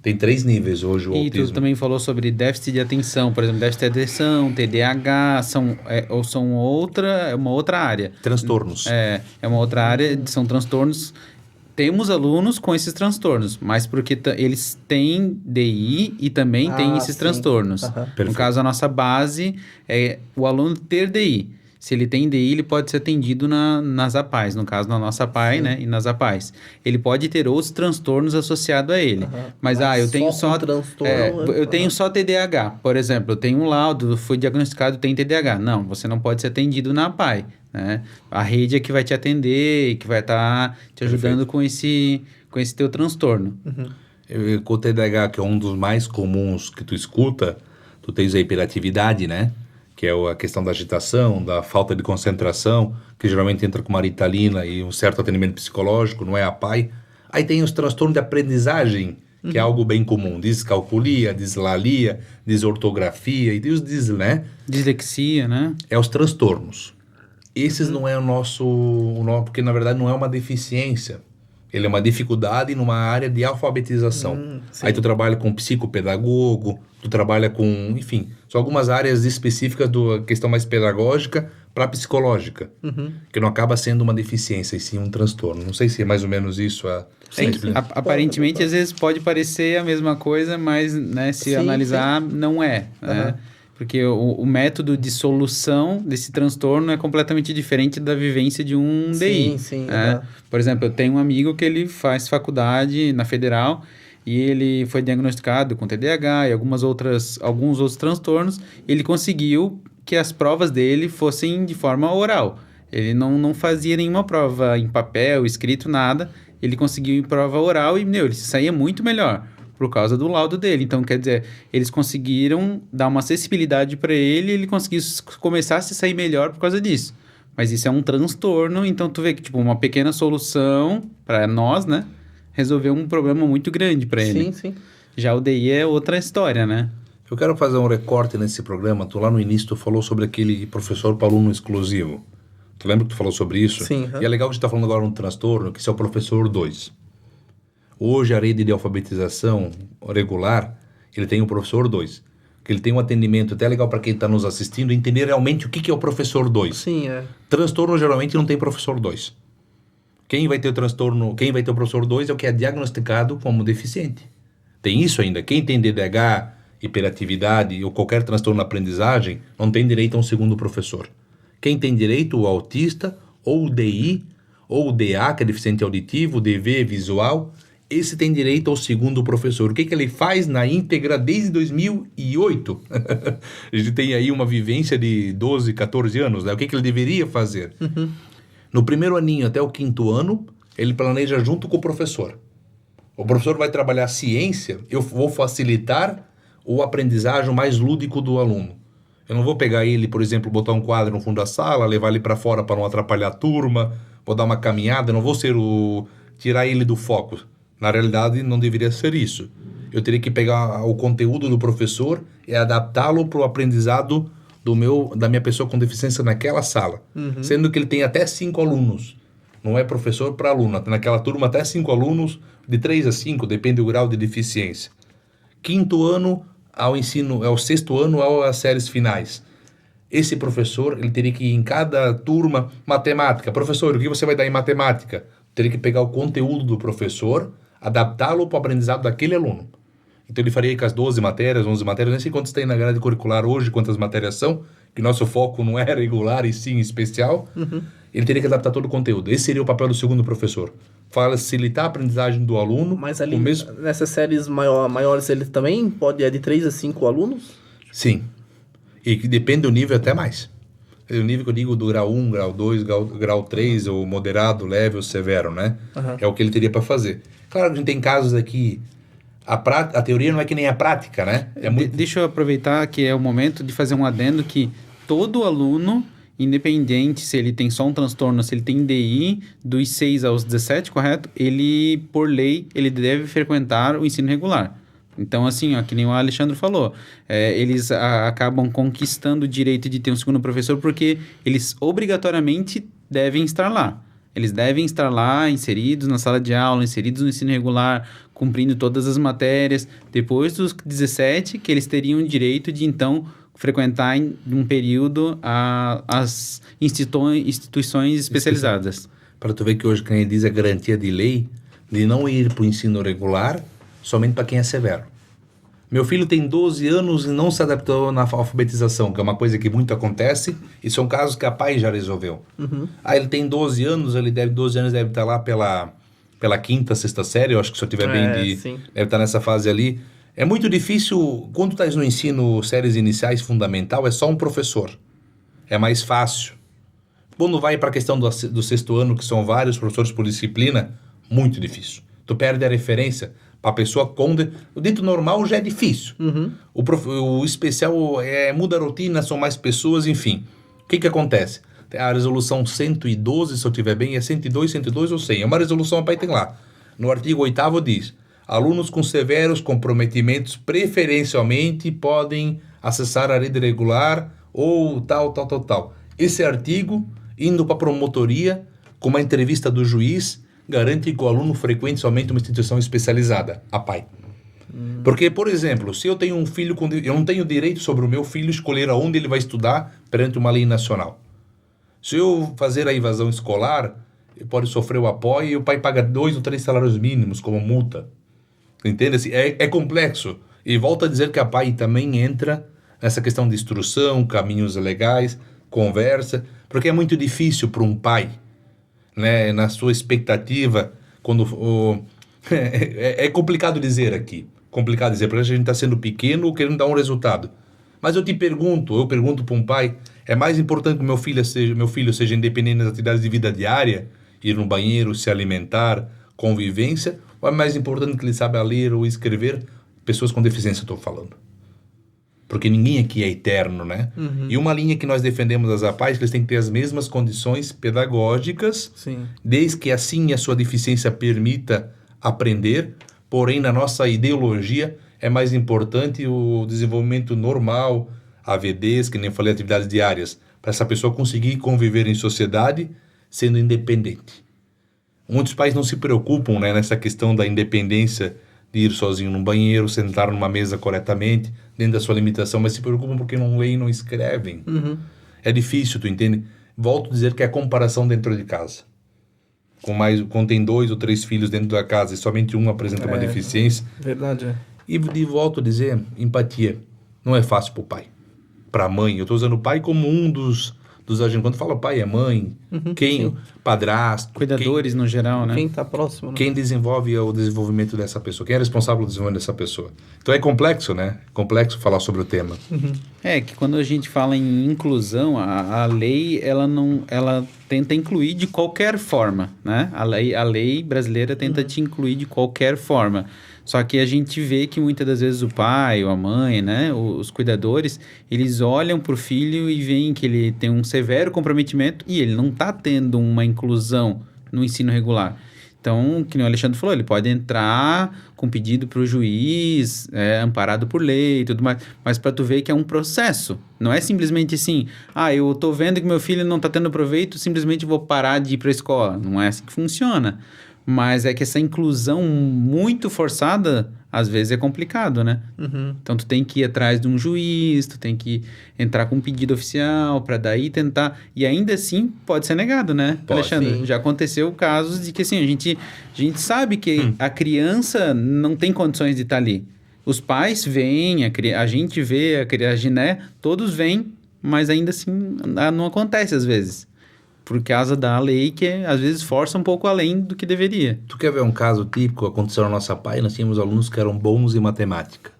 Tem 3 níveis hoje o E autismo. tu também falou sobre déficit de atenção, por exemplo, déficit de atenção, TDAH, são uma outra área. Transtornos. É uma outra área, são transtornos. Temos alunos com esses transtornos, mas porque eles têm DI e também têm esses sim. transtornos. No Perfeito. caso, a nossa base é o aluno ter DI. Se ele tem DI, ele pode ser atendido nas APAES, no caso, na nossa APAE, né? E nas APAES. Ele pode ter outros transtornos associados a ele. Mas eu tenho só com transtorno, eu tenho só TDAH. Por exemplo, eu tenho um laudo, fui diagnosticado, tem TDAH. Não, você não pode ser atendido na APAE, né? A rede é que vai te atender, que vai estar te ajudando com esse teu transtorno. Com o TDAH, que é um dos mais comuns que tu escuta, tu tens a hiperatividade, né? Que é a questão da agitação, da falta de concentração, que geralmente entra com uma Ritalina e um certo atendimento psicológico, não é a PAI. Aí tem os transtornos de aprendizagem, que é algo bem comum, descalculia, dislalia, desortografia e né? Dislexia, né? É os transtornos. Esses não é porque na verdade não é uma deficiência. Ele é uma dificuldade numa área de alfabetização. Aí tu trabalha com psicopedagogo, tu trabalha com, enfim, são algumas áreas específicas da questão mais pedagógica para psicológica, que não acaba sendo uma deficiência, e sim um transtorno. Não sei se é mais ou menos isso Sim, aparentemente às vezes pode parecer a mesma coisa, mas né, se analisar não é, né? Porque o método de solução desse transtorno é completamente diferente da vivência de um DI. Sim. Por exemplo, eu tenho um amigo que ele faz faculdade na Federal e ele foi diagnosticado com TDAH e alguns outros transtornos. Ele conseguiu que as provas dele fossem de forma oral. Ele não fazia nenhuma prova em papel, escrito, nada. Ele conseguiu em prova oral e, ele se saía muito melhor por causa do laudo dele. Então, quer dizer, eles conseguiram dar uma acessibilidade para ele e ele conseguiu começar a se sair melhor por causa disso. Mas isso é um transtorno, então tu vê que, tipo, uma pequena solução para nós, né, resolveu um problema muito grande para ele. Sim. Já o DI é outra história, né? Eu quero fazer um recorte nesse programa. Tu lá no início tu falou sobre aquele professor para aluno exclusivo. Tu lembra que tu falou sobre isso? Sim. E é legal que a gente está falando agora de um transtorno, que isso é o professor 2. Hoje, a rede de alfabetização regular, ele tem o professor 2. Que ele tem um atendimento até legal para quem está nos assistindo, entender realmente o que é o professor 2. Sim, Transtorno, geralmente, não tem professor 2. Quem vai ter o professor 2 é o que é diagnosticado como deficiente. Tem isso ainda. Quem tem DDH, hiperatividade ou qualquer transtorno na aprendizagem, não tem direito a um segundo professor. Quem tem direito, o autista, ou o DI, ou o DA, que é deficiente auditivo, DV, visual, esse tem direito ao segundo professor. O que ele faz na íntegra desde 2008? A gente tem aí uma vivência de 12, 14 anos, né? O que ele deveria fazer? No primeiro aninho até o 5º ano, ele planeja junto com o professor. O professor vai trabalhar ciência, eu vou facilitar o aprendizagem mais lúdico do aluno. Eu não vou pegar ele, por exemplo, botar um quadro no fundo da sala, levar ele para fora para não atrapalhar a turma, vou dar uma caminhada, não vou tirar ele do foco. Na realidade, não deveria ser isso. Eu teria que pegar o conteúdo do professor e adaptá-lo para o aprendizado da minha pessoa com deficiência naquela sala. Sendo que ele tem até 5 alunos. Não é professor para aluno. Naquela turma, até 5 alunos, de 3 a 5, depende do grau de deficiência. 5º ano ao ensino, é o 6º ano às séries finais. Esse professor, ele teria que ir em cada turma, matemática. Professor, o que você vai dar em matemática? Teria que pegar o conteúdo do professor, adaptá-lo para o aprendizado daquele aluno. Então ele faria com as 12 matérias, 11 matérias, nem sei quantas tem na grade curricular hoje, quantas matérias são, que nosso foco não é regular e sim especial. Ele teria que adaptar todo o conteúdo. Esse seria o papel do segundo professor. Facilitar a aprendizagem do aluno. Mas ali, nessas séries maiores, ele também pode ir de 3 a 5 alunos? Sim. E que depende do nível até mais. O nível que eu digo do grau 1, grau 2, grau 3, ou moderado, leve ou severo, né? É o que ele teria para fazer. Claro que a gente tem casos aqui, a teoria não é que nem a prática, né? Deixa eu aproveitar que é o momento de fazer um adendo que todo aluno, independente se ele tem só um transtorno, se ele tem DI, dos 6 aos 17, correto? Ele, por lei, ele deve frequentar o ensino regular. Então, assim, ó, que nem o Alexandre falou, eles acabam conquistando o direito de ter um segundo professor porque eles obrigatoriamente devem estar lá. Eles devem estar lá, inseridos na sala de aula, inseridos no ensino regular, cumprindo todas as matérias. Depois dos 17, que eles teriam o direito de, então, frequentar em um período as instituições especializadas. Para tu ver que hoje, quem diz a garantia de lei de não ir para o ensino regular somente para quem é severo. Meu filho tem 12 anos e não se adaptou na alfabetização, que é uma coisa que muito acontece, e são casos que a PAI já resolveu. Ele tem 12 anos, 12 anos deve estar lá pela quinta, sexta série, eu acho que se eu estiver bem, deve estar nessa fase ali. É muito difícil, quando tu estás no ensino, séries iniciais, fundamental, é só um professor. É mais fácil. Quando vai para a questão do sexto ano, que são vários professores por disciplina, muito difícil. Tu perde a referência para a pessoa o dito normal já é difícil. O especial muda a rotina, são mais pessoas, enfim. O que acontece? A resolução 112, se eu estiver bem, é 102, 102 ou 100. É uma resolução, a PAI tem lá. No artigo 8º diz: alunos com severos comprometimentos preferencialmente podem acessar a rede regular ou tal. Esse artigo, indo para a promotoria, com uma entrevista do juiz, garante que o aluno frequente somente uma instituição especializada, a PAI. Porque, por exemplo, se eu tenho um filho, eu não tenho direito sobre o meu filho escolher aonde ele vai estudar perante uma lei nacional. Se eu fazer a evasão escolar, ele pode sofrer o apoio e o pai paga 2 ou 3 salários mínimos como multa. Entende? É complexo. E volto a dizer que a PAI também entra nessa questão de instrução, caminhos legais, conversa, porque é muito difícil para um pai, né, na sua expectativa, quando é complicado dizer aqui, porque a gente está sendo pequeno querendo dar um resultado. Mas eu pergunto para um pai, é mais importante que meu filho seja independente nas atividades de vida diária, ir no banheiro, se alimentar, convivência, ou é mais importante que ele saiba ler ou escrever? Pessoas com deficiência, estou falando. Porque ninguém aqui é eterno, né? E uma linha que nós defendemos das APAES, que eles têm que ter as mesmas condições pedagógicas, desde que assim a sua deficiência permita aprender, porém na nossa ideologia é mais importante o desenvolvimento normal, AVDs, que nem falei, atividades diárias, para essa pessoa conseguir conviver em sociedade sendo independente. Muitos pais não se preocupam, né, nessa questão da independência, de ir sozinho no banheiro, sentar numa mesa corretamente, dentro da sua limitação, mas se preocupam porque não leem e não escrevem. É difícil, tu entende? Volto a dizer que é a comparação dentro de casa. Quando tem 2 ou 3 filhos dentro da casa e somente um apresenta uma deficiência. Verdade, E volto a dizer, empatia. Não é fácil para o pai, para a mãe. Eu estou usando o pai como um dos agentes. Quando fala pai é mãe, padrasto. Cuidadores no geral, né? Quem está próximo. Né? Quem desenvolve o desenvolvimento dessa pessoa. Quem é responsável pelo desenvolvimento dessa pessoa. Então é complexo, né? Complexo falar sobre o tema. É que quando a gente fala em inclusão, a lei, ela tenta incluir de qualquer forma, né? A lei brasileira tenta te incluir de qualquer forma. Só que a gente vê que muitas das vezes o pai ou a mãe, né, os cuidadores, eles olham para o filho e veem que ele tem um severo comprometimento e ele não está tendo uma inclusão no ensino regular. Então, que nem o Alexandre falou, ele pode entrar com pedido para o juiz, amparado por lei e tudo mais, mas para tu ver que é um processo. Não é simplesmente assim, eu estou vendo que meu filho não está tendo proveito, simplesmente vou parar de ir para a escola. Não é assim que funciona. Mas é que essa inclusão muito forçada, às vezes é complicado, né? Então, tu tem que ir atrás de um juiz, tu tem que entrar com um pedido oficial para daí tentar... E ainda assim, pode ser negado, né, Pode, Alexandre? sim. Já aconteceu casos de que, assim, a gente sabe que a criança não tem condições de estar ali. Os pais vêm, a gente vê, a Giné, todos vêm, mas ainda assim não acontece às vezes. Por causa da lei que, às vezes, força um pouco além do que deveria. Tu quer ver um caso típico? Aconteceu na nossa PAI, nós tínhamos alunos que eram bons em matemática.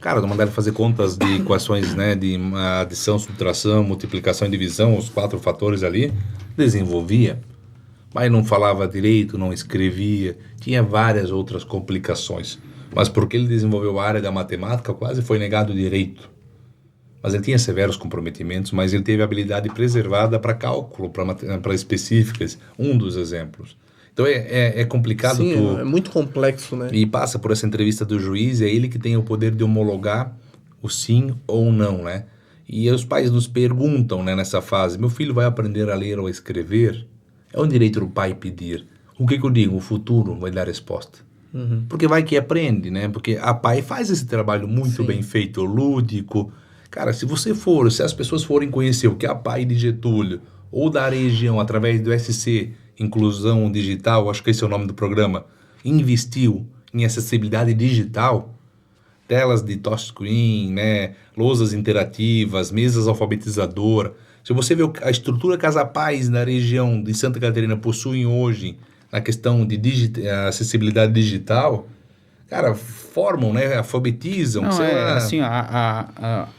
Cara, mandaram fazer contas de equações, né, de adição, subtração, multiplicação e divisão, os 4 fatores ali, desenvolvia, mas não falava direito, não escrevia, tinha várias outras complicações. Mas porque ele desenvolveu a área da matemática, quase foi negado o direito. Mas ele tinha severos comprometimentos, mas ele teve habilidade preservada para cálculo, para específicas, um dos exemplos. Então é complicado. Sim, é muito complexo, né? E passa por essa entrevista do juiz, é ele que tem o poder de homologar o sim ou não, né? E os pais nos perguntam, né, nessa fase, meu filho vai aprender a ler ou a escrever? É um direito do pai pedir. O que eu digo? O futuro vai dar resposta. Porque vai que aprende, né? Porque a pai faz esse trabalho muito bem feito, lúdico. Cara, se as pessoas forem conhecer o que a pai de Getúlio ou da região, através do SC, Inclusão Digital, acho que esse é o nome do programa, investiu em acessibilidade digital, telas de touchscreen, né, lousas interativas, mesas alfabetizadoras. Se você vê a estrutura que as APAES na região de Santa Catarina possuem hoje na questão de acessibilidade digital, cara, formam, né, alfabetizam. Não, assim,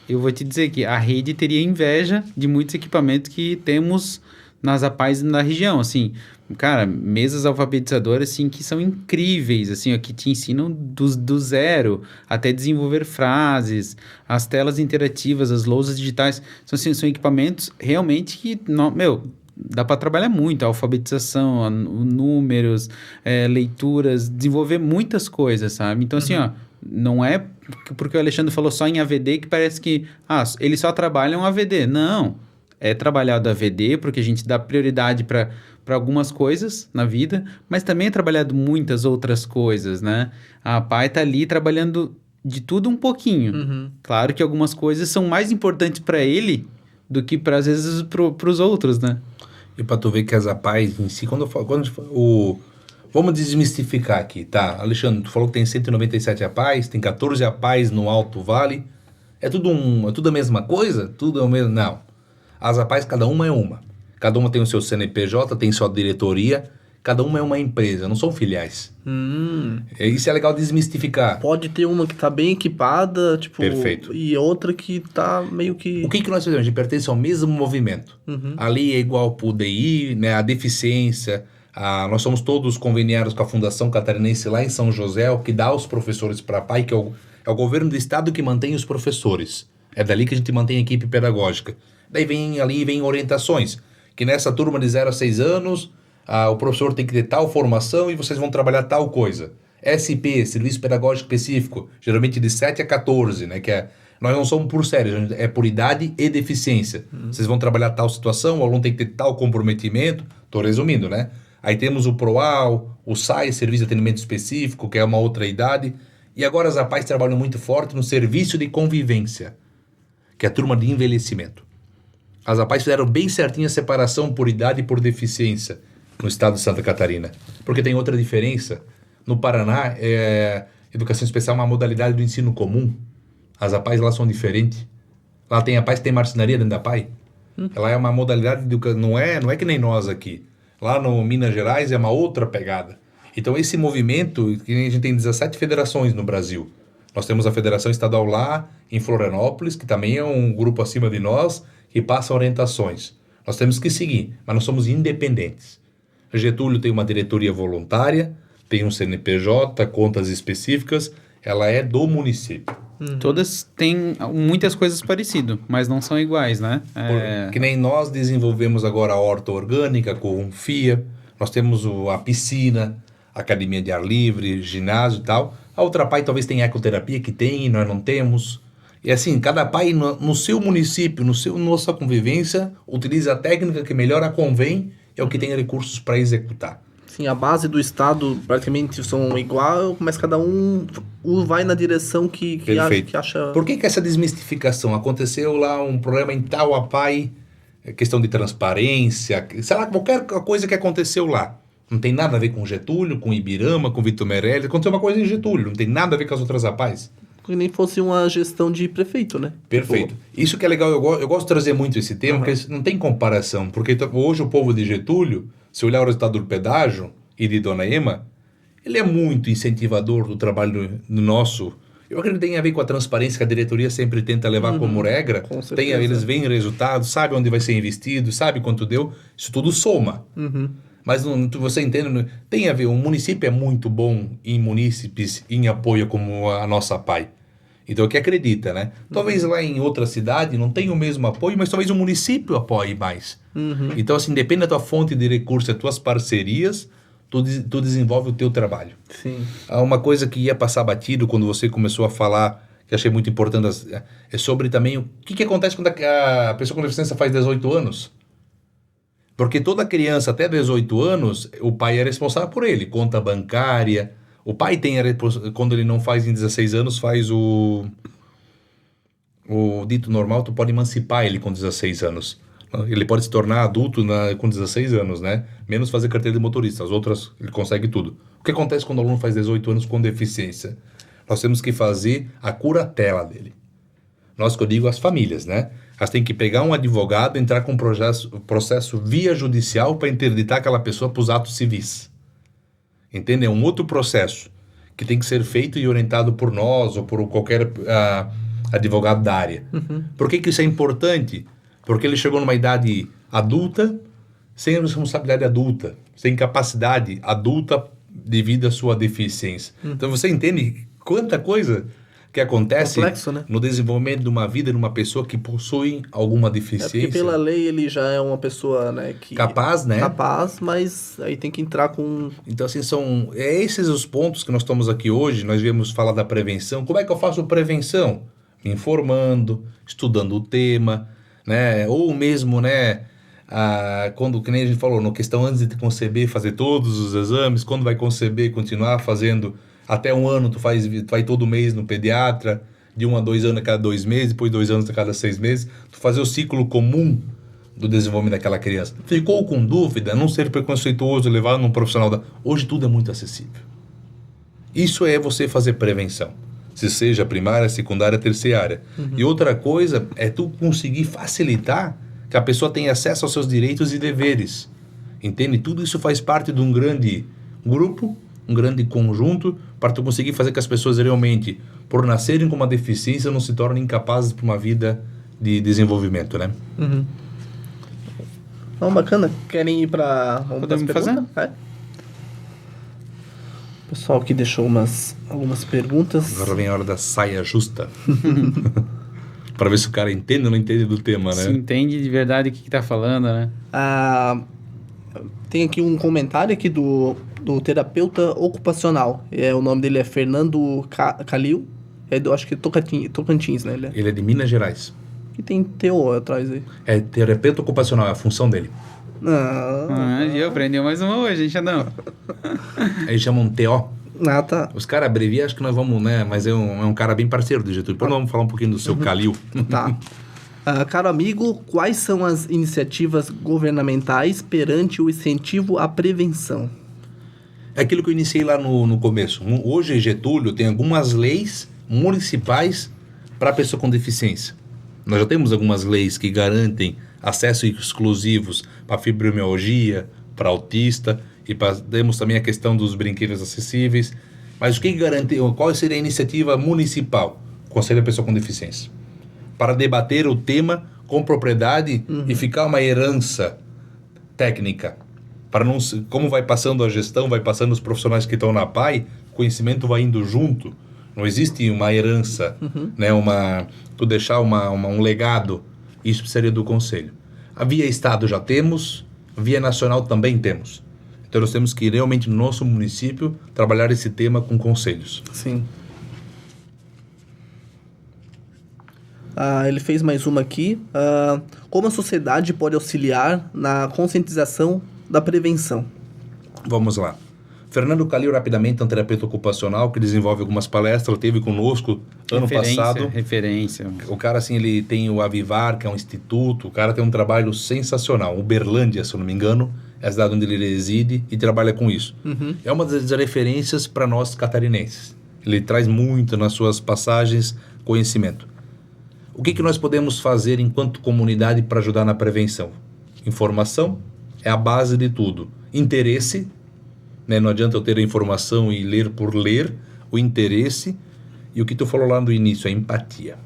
eu vou te dizer que a rede teria inveja de muitos equipamentos que temos nas APAES na região, assim, cara, mesas alfabetizadoras, assim, que são incríveis, assim, ó, que te ensinam do zero até desenvolver frases, as telas interativas, as lousas digitais, são equipamentos realmente que, dá para trabalhar muito, a alfabetização, números, leituras, desenvolver muitas coisas, sabe? Então, assim, ó, não é porque o Alexandre falou só em AVD que parece que, eles só trabalham AVD. Não, é trabalhado AVD porque a gente dá prioridade para algumas coisas na vida, mas também é trabalhado muitas outras coisas, né? A pai tá ali trabalhando de tudo um pouquinho. Claro que algumas coisas são mais importantes para ele do que, às vezes, para os outros, né? E para tu ver que as APAES em si, vamos desmistificar aqui, tá? Alexandre, tu falou que tem 197 APAES, tem 14 APAES no Alto Vale. É tudo a mesma coisa? Tudo é o mesmo? Não. As APAES, cada uma é uma. Cada uma tem o seu CNPJ, tem sua diretoria. Cada uma é uma empresa, não são filiais. Isso é legal desmistificar. Pode ter uma que tá bem equipada, tipo... Perfeito. E outra que tá meio que... O que nós fazemos? A gente pertence ao mesmo movimento. Ali é igual pro DI, né, a deficiência. Nós somos todos conveniados com a Fundação Catarinense lá em São José, o que dá os professores para a PAI, que é o governo do estado que mantém os professores. É dali que a gente mantém a equipe pedagógica. Daí vem orientações, que nessa turma de 0 a 6 anos... o professor tem que ter tal formação e vocês vão trabalhar tal coisa. SP, Serviço Pedagógico Específico, geralmente de 7 a 14, né? Nós não somos por séries, é por idade e deficiência. Vocês vão trabalhar tal situação, o aluno tem que ter tal comprometimento. Estou resumindo, né? Aí temos o PROAL, o SAI, Serviço de Atendimento Específico, que é uma outra idade. E agora as APAES trabalham muito forte no Serviço de Convivência, que é a turma de envelhecimento. As APAES fizeram bem certinho a separação por idade e por deficiência no estado de Santa Catarina. Porque tem outra diferença. No Paraná, educação especial é uma modalidade do ensino comum. As APAES lá são diferentes. Lá tem APAES que tem marcenaria dentro da APAE. Ela é uma modalidade de educação, não é que nem nós aqui. Lá no Minas Gerais é uma outra pegada. Então esse movimento, que a gente tem 17 federações no Brasil. Nós temos a Federação Estadual lá em Florianópolis, que também é um grupo acima de nós, que passa orientações. Nós temos que seguir, mas nós somos independentes. Getúlio tem uma diretoria voluntária, tem um CNPJ, contas específicas, ela é do município. Todas têm muitas coisas parecidas, mas não são iguais, né? Que nem nós desenvolvemos agora a horta orgânica com o FIA, nós temos a piscina, a academia de ar livre, ginásio e tal. A outra PAI talvez tenha ecoterapia, que tem e nós não temos. E assim, cada PAI no seu município, nossa convivência, utiliza a técnica que melhor a convém, é o que tem recursos para executar. Sim, a base do estado praticamente são igual, mas cada um vai na direção que acha... Por que essa desmistificação? Aconteceu lá um problema em tal APAI, questão de transparência, sei lá, qualquer coisa que aconteceu lá. Não tem nada a ver com Getúlio, com Ibirama, com Vitor Meirelles. Aconteceu uma coisa em Getúlio, não tem nada a ver com as outras APAES. Que nem fosse uma gestão de prefeito, né? Perfeito. Isso que é legal, eu gosto de trazer muito esse tema, porque não tem comparação. Porque hoje o povo de Getúlio, se olhar o resultado do pedágio e de Dona Ema, ele é muito incentivador do trabalho do nosso. Eu acredito que tem a ver com a transparência que a diretoria sempre tenta levar como regra. Com certeza. Eles veem resultados, sabe onde vai ser investido, sabe quanto deu. Isso tudo soma. Mas você entende, tem a ver, o município é muito bom em munícipes em apoio como a nossa PAI. Então, é que acredita, né? Talvez lá em outra cidade não tenha o mesmo apoio, mas talvez o município apoie mais. Então, assim, depende da tua fonte de recursos, das tuas parcerias, tu desenvolve o teu trabalho. Sim. Uma coisa que ia passar batido quando você começou a falar, que achei muito importante, é sobre também o que acontece quando a pessoa com deficiência faz 18 anos. Porque toda criança até 18 anos, o pai é responsável por ele, conta bancária. O pai tem, quando ele não faz em 16 anos, faz o dito normal, tu pode emancipar ele com 16 anos. Ele pode se tornar adulto com 16 anos, né? Menos fazer carteira de motorista, as outras ele consegue tudo. O que acontece quando o aluno faz 18 anos com deficiência? Nós temos que fazer a curatela dele. Nós, que eu digo, as famílias, né? Elas têm que pegar um advogado, entrar com um processo via judicial para interditar aquela pessoa para os atos civis. Entende? É um outro processo que tem que ser feito e orientado por nós ou por qualquer advogado da área. Uhum. Por que isso é importante? Porque ele chegou numa idade adulta, sem responsabilidade adulta, sem capacidade adulta devido à sua deficiência. Então você entende quanta coisa que acontece Complexo, né? no desenvolvimento de uma vida de uma pessoa que possui alguma É deficiência. porque pela lei ele já é uma pessoa, né, que... Capaz, né? Capaz, mas aí tem que entrar com... Então, assim, são esses os pontos que nós estamos aqui hoje. Nós viemos falar da prevenção. Como é que eu faço prevenção? Me informando, estudando o tema, né? Ou mesmo, né, quando, que nem a gente falou, na questão antes de conceber, fazer todos os exames, quando vai conceber, continuar fazendo, até 1 ano tu vai todo mês no pediatra, de 1 a 2 anos a cada 2 meses, depois 2 anos a cada 6 meses, tu fazer o ciclo comum do desenvolvimento daquela criança. Ficou com dúvida, não ser preconceituoso, levar num profissional Hoje tudo é muito acessível. Isso é você fazer prevenção. Se seja primária, secundária, terciária. E outra coisa é tu conseguir facilitar que a pessoa tenha acesso aos seus direitos e deveres. Entende? Tudo isso faz parte de um grande grupo, um grande conjunto, para tu conseguir fazer que as pessoas realmente, por nascerem com uma deficiência, não se tornem incapazes para uma vida de desenvolvimento, né? Uhum. Então, bacana. Querem ir para... Podemos fazer? É. O pessoal aqui deixou algumas perguntas. Agora vem a hora da saia justa. Para ver se o cara entende ou não entende do tema, né? Se entende de verdade o que tá falando, né? Tem aqui um comentário aqui do terapeuta ocupacional. O nome dele é Fernando Calil. Acho que é Tocantins, né? Ele é de Minas Gerais. E tem TO atrás aí. É terapeuta ocupacional, é a função dele. Eu aprendeu mais uma hoje, gente, não. Eles chamam TO. Tá. Os caras abreviam, acho que nós vamos, né? Mas é um cara bem parceiro do Getúlio. Depois nós vamos falar um pouquinho do seu Calil. Tá. Caro amigo, quais são as iniciativas governamentais perante o incentivo à prevenção? É aquilo que eu iniciei lá no começo. Hoje, Getúlio tem algumas leis municipais para a pessoa com deficiência. Nós já temos algumas leis que garantem acesso exclusivos para fibromialgia, para autista, e temos também a questão dos brinquedos acessíveis. Mas o que garante, qual seria a iniciativa municipal? Conselho da Pessoa com Deficiência. Para debater o tema com propriedade e ficar uma herança técnica. Para não, como vai passando a gestão, vai passando os profissionais que estão na PAI, o conhecimento vai indo junto. Não existe uma herança, né? Tu deixar um legado. Isso precisaria do Conselho. A via Estado já temos, a via Nacional também temos. Então nós temos que realmente no nosso município trabalhar esse tema com conselhos. Sim. Ele fez mais uma aqui. Como a sociedade pode auxiliar na conscientização da prevenção? Vamos lá. Fernando Calil, rapidamente, é um terapeuta ocupacional que desenvolve algumas palestras, teve conosco ano passado. Referência. O cara, assim, ele tem o Avivar, que é um instituto, o cara tem um trabalho sensacional. Uberlândia, se eu não me engano, é a cidade onde ele reside e trabalha com isso. É uma das referências para nós catarinenses. Ele traz muito nas suas passagens conhecimento. O que nós podemos fazer enquanto comunidade para ajudar na prevenção? Informação é a base de tudo. Interesse, né? Não adianta eu ter a informação e ler por ler, o interesse, e o que tu falou lá no início, a empatia.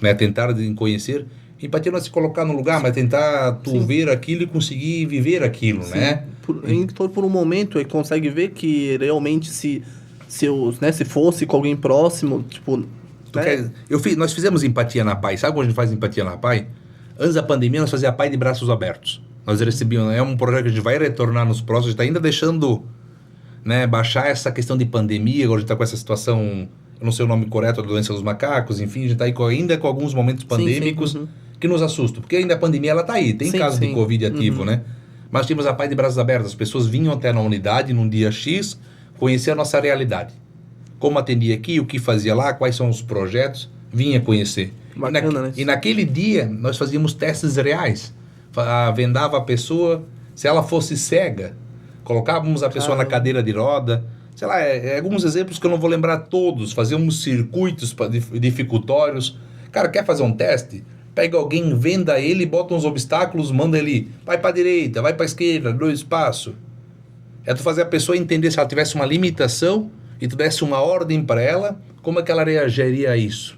Né? Tentar conhecer, empatia não é se colocar no lugar, mas tentar ver aquilo e conseguir viver aquilo, né? Por um momento ele consegue ver que realmente se fosse com alguém próximo, tipo... Nós fizemos empatia na PAI. Sabe quando a gente faz empatia na PAI? Antes da pandemia, nós fazíamos a PAI de braços abertos. Nós recebíamos, é um projeto que a gente vai retornar nos próximos, a gente está ainda deixando, né, baixar essa questão de pandemia, agora a gente está com essa situação, eu não sei o nome correto, a doença dos macacos, enfim, a gente está ainda com alguns momentos pandêmicos que nos assustam, porque ainda a pandemia ela está aí, tem casos de Covid ativo, né? Mas tínhamos a PAI de braços abertos, as pessoas vinham até na unidade num dia X, conhecer a nossa realidade. Como atendia aqui, o que fazia lá, quais são os projetos, vinha conhecer. Bacana, né? E naquele dia, nós fazíamos testes reais. Vendava a pessoa, se ela fosse cega, colocávamos a pessoa na cadeira de roda, sei lá, alguns exemplos que eu não vou lembrar todos, fazíamos circuitos dificultórios. Cara, quer fazer um teste? Pega alguém, venda ele, bota uns obstáculos, manda ele, vai para a direita, vai para a esquerda, 2 passos. É tu fazer a pessoa entender, se ela tivesse uma limitação e tu desse uma ordem para ela, como é que ela reagiria a isso?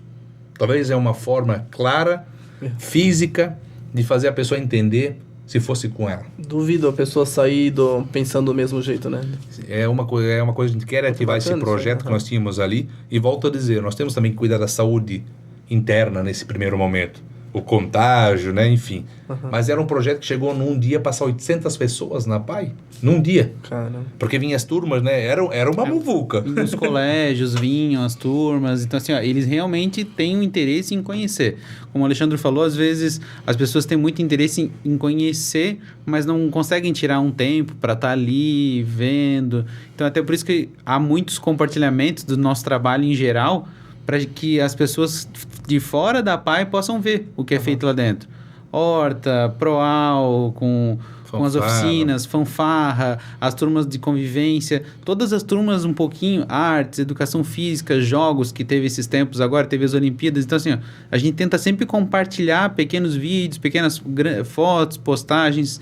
Talvez é uma forma clara, física, de fazer a pessoa entender se fosse com ela. Duvido a pessoa sair pensando do mesmo jeito, né? É uma coisa que a gente quer ativar esse projeto que nós tínhamos ali. E volto a dizer, nós temos também que cuidar da saúde interna nesse primeiro momento. O contágio, né? Enfim. Mas era um projeto que chegou num dia a passar 800 pessoas na PAI. Num dia. Caramba. Porque vinham as turmas, né? Era uma muvuca. Os colégios vinham, as turmas. Então, assim, ó, eles realmente têm um interesse em conhecer. Como o Alexandre falou, às vezes as pessoas têm muito interesse em conhecer, mas não conseguem tirar um tempo para estar ali vendo. Então, até por isso que há muitos compartilhamentos do nosso trabalho em geral, para que as pessoas de fora da PAI possam ver o que é feito lá dentro. Horta, Proal, com as oficinas, fanfarra, as turmas de convivência, todas as turmas um pouquinho, artes, educação física, jogos que teve esses tempos agora, teve as Olimpíadas. Então, assim, ó, a gente tenta sempre compartilhar pequenos vídeos, pequenas fotos, postagens,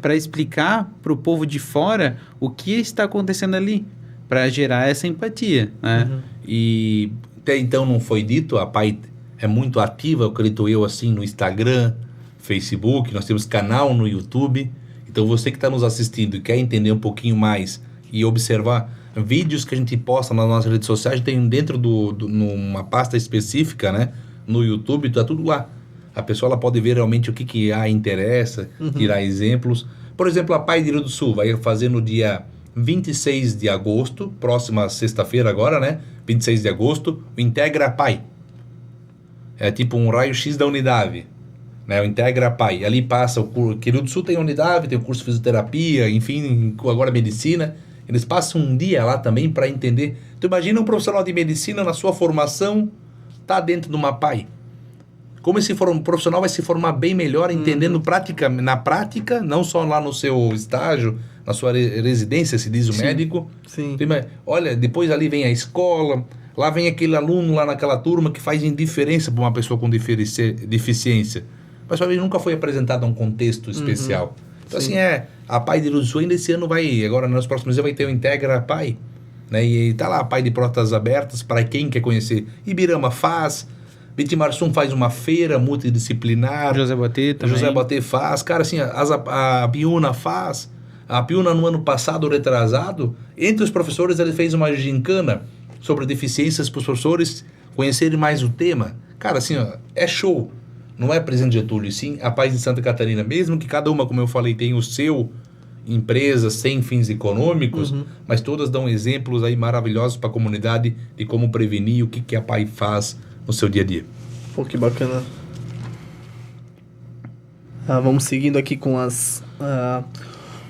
para explicar para o povo de fora o que está acontecendo ali, para gerar essa empatia, né? E até então não foi dito, a PAI é muito ativa, eu acredito eu, assim, no Instagram, Facebook, nós temos canal no YouTube. Então você que está nos assistindo e quer entender um pouquinho mais e observar vídeos que a gente posta nas nossas redes sociais, tem dentro numa pasta específica, né? No YouTube, tá tudo lá. A pessoa ela pode ver realmente o que a interessa, tirar exemplos. Por exemplo, a PAI de Rio do Sul vai fazer no dia 26 de agosto, próxima sexta-feira agora, né? 26 de agosto, o Integra PAI. É tipo um raio-x da unidade, né? O Integra PAI. Ali passa o curso. Rio do Sul tem unidade, tem o curso de fisioterapia, enfim, agora medicina. Eles passam um dia lá também para entender. Tu imagina um profissional de medicina na sua formação, tá dentro de uma PAI. Como esse profissional vai se formar bem melhor, entendendo na prática, não só lá no seu estágio, na sua residência, se diz o médico. Sim. Olha, depois ali vem a escola, lá vem aquele aluno lá naquela turma que faz indiferença para uma pessoa com deficiência. Mas talvez nunca foi apresentado a um contexto especial. Então, assim, a PAI de Rio do Sul ainda esse ano vai, agora nos próximos dias vai ter o Integra PAI, né? E tá lá a PAI de Portas Abertas para quem quer conhecer. Ibirama faz, Vitimarsum faz uma feira multidisciplinar. José Botê também. José Botê faz. Cara, assim, a Biúna faz. A Biúna, no ano passado, retrasado, entre os professores, ele fez uma gincana sobre deficiências para os professores conhecerem mais o tema. Cara, assim, ó, é show. Não é Presidente Getúlio, sim a PAI de Santa Catarina. Mesmo que cada uma, como eu falei, tenha o seu empresa sem fins econômicos, mas todas dão exemplos aí maravilhosos para a comunidade de como prevenir, o que a PAI faz no seu dia a dia. Pô, que bacana. Vamos seguindo aqui com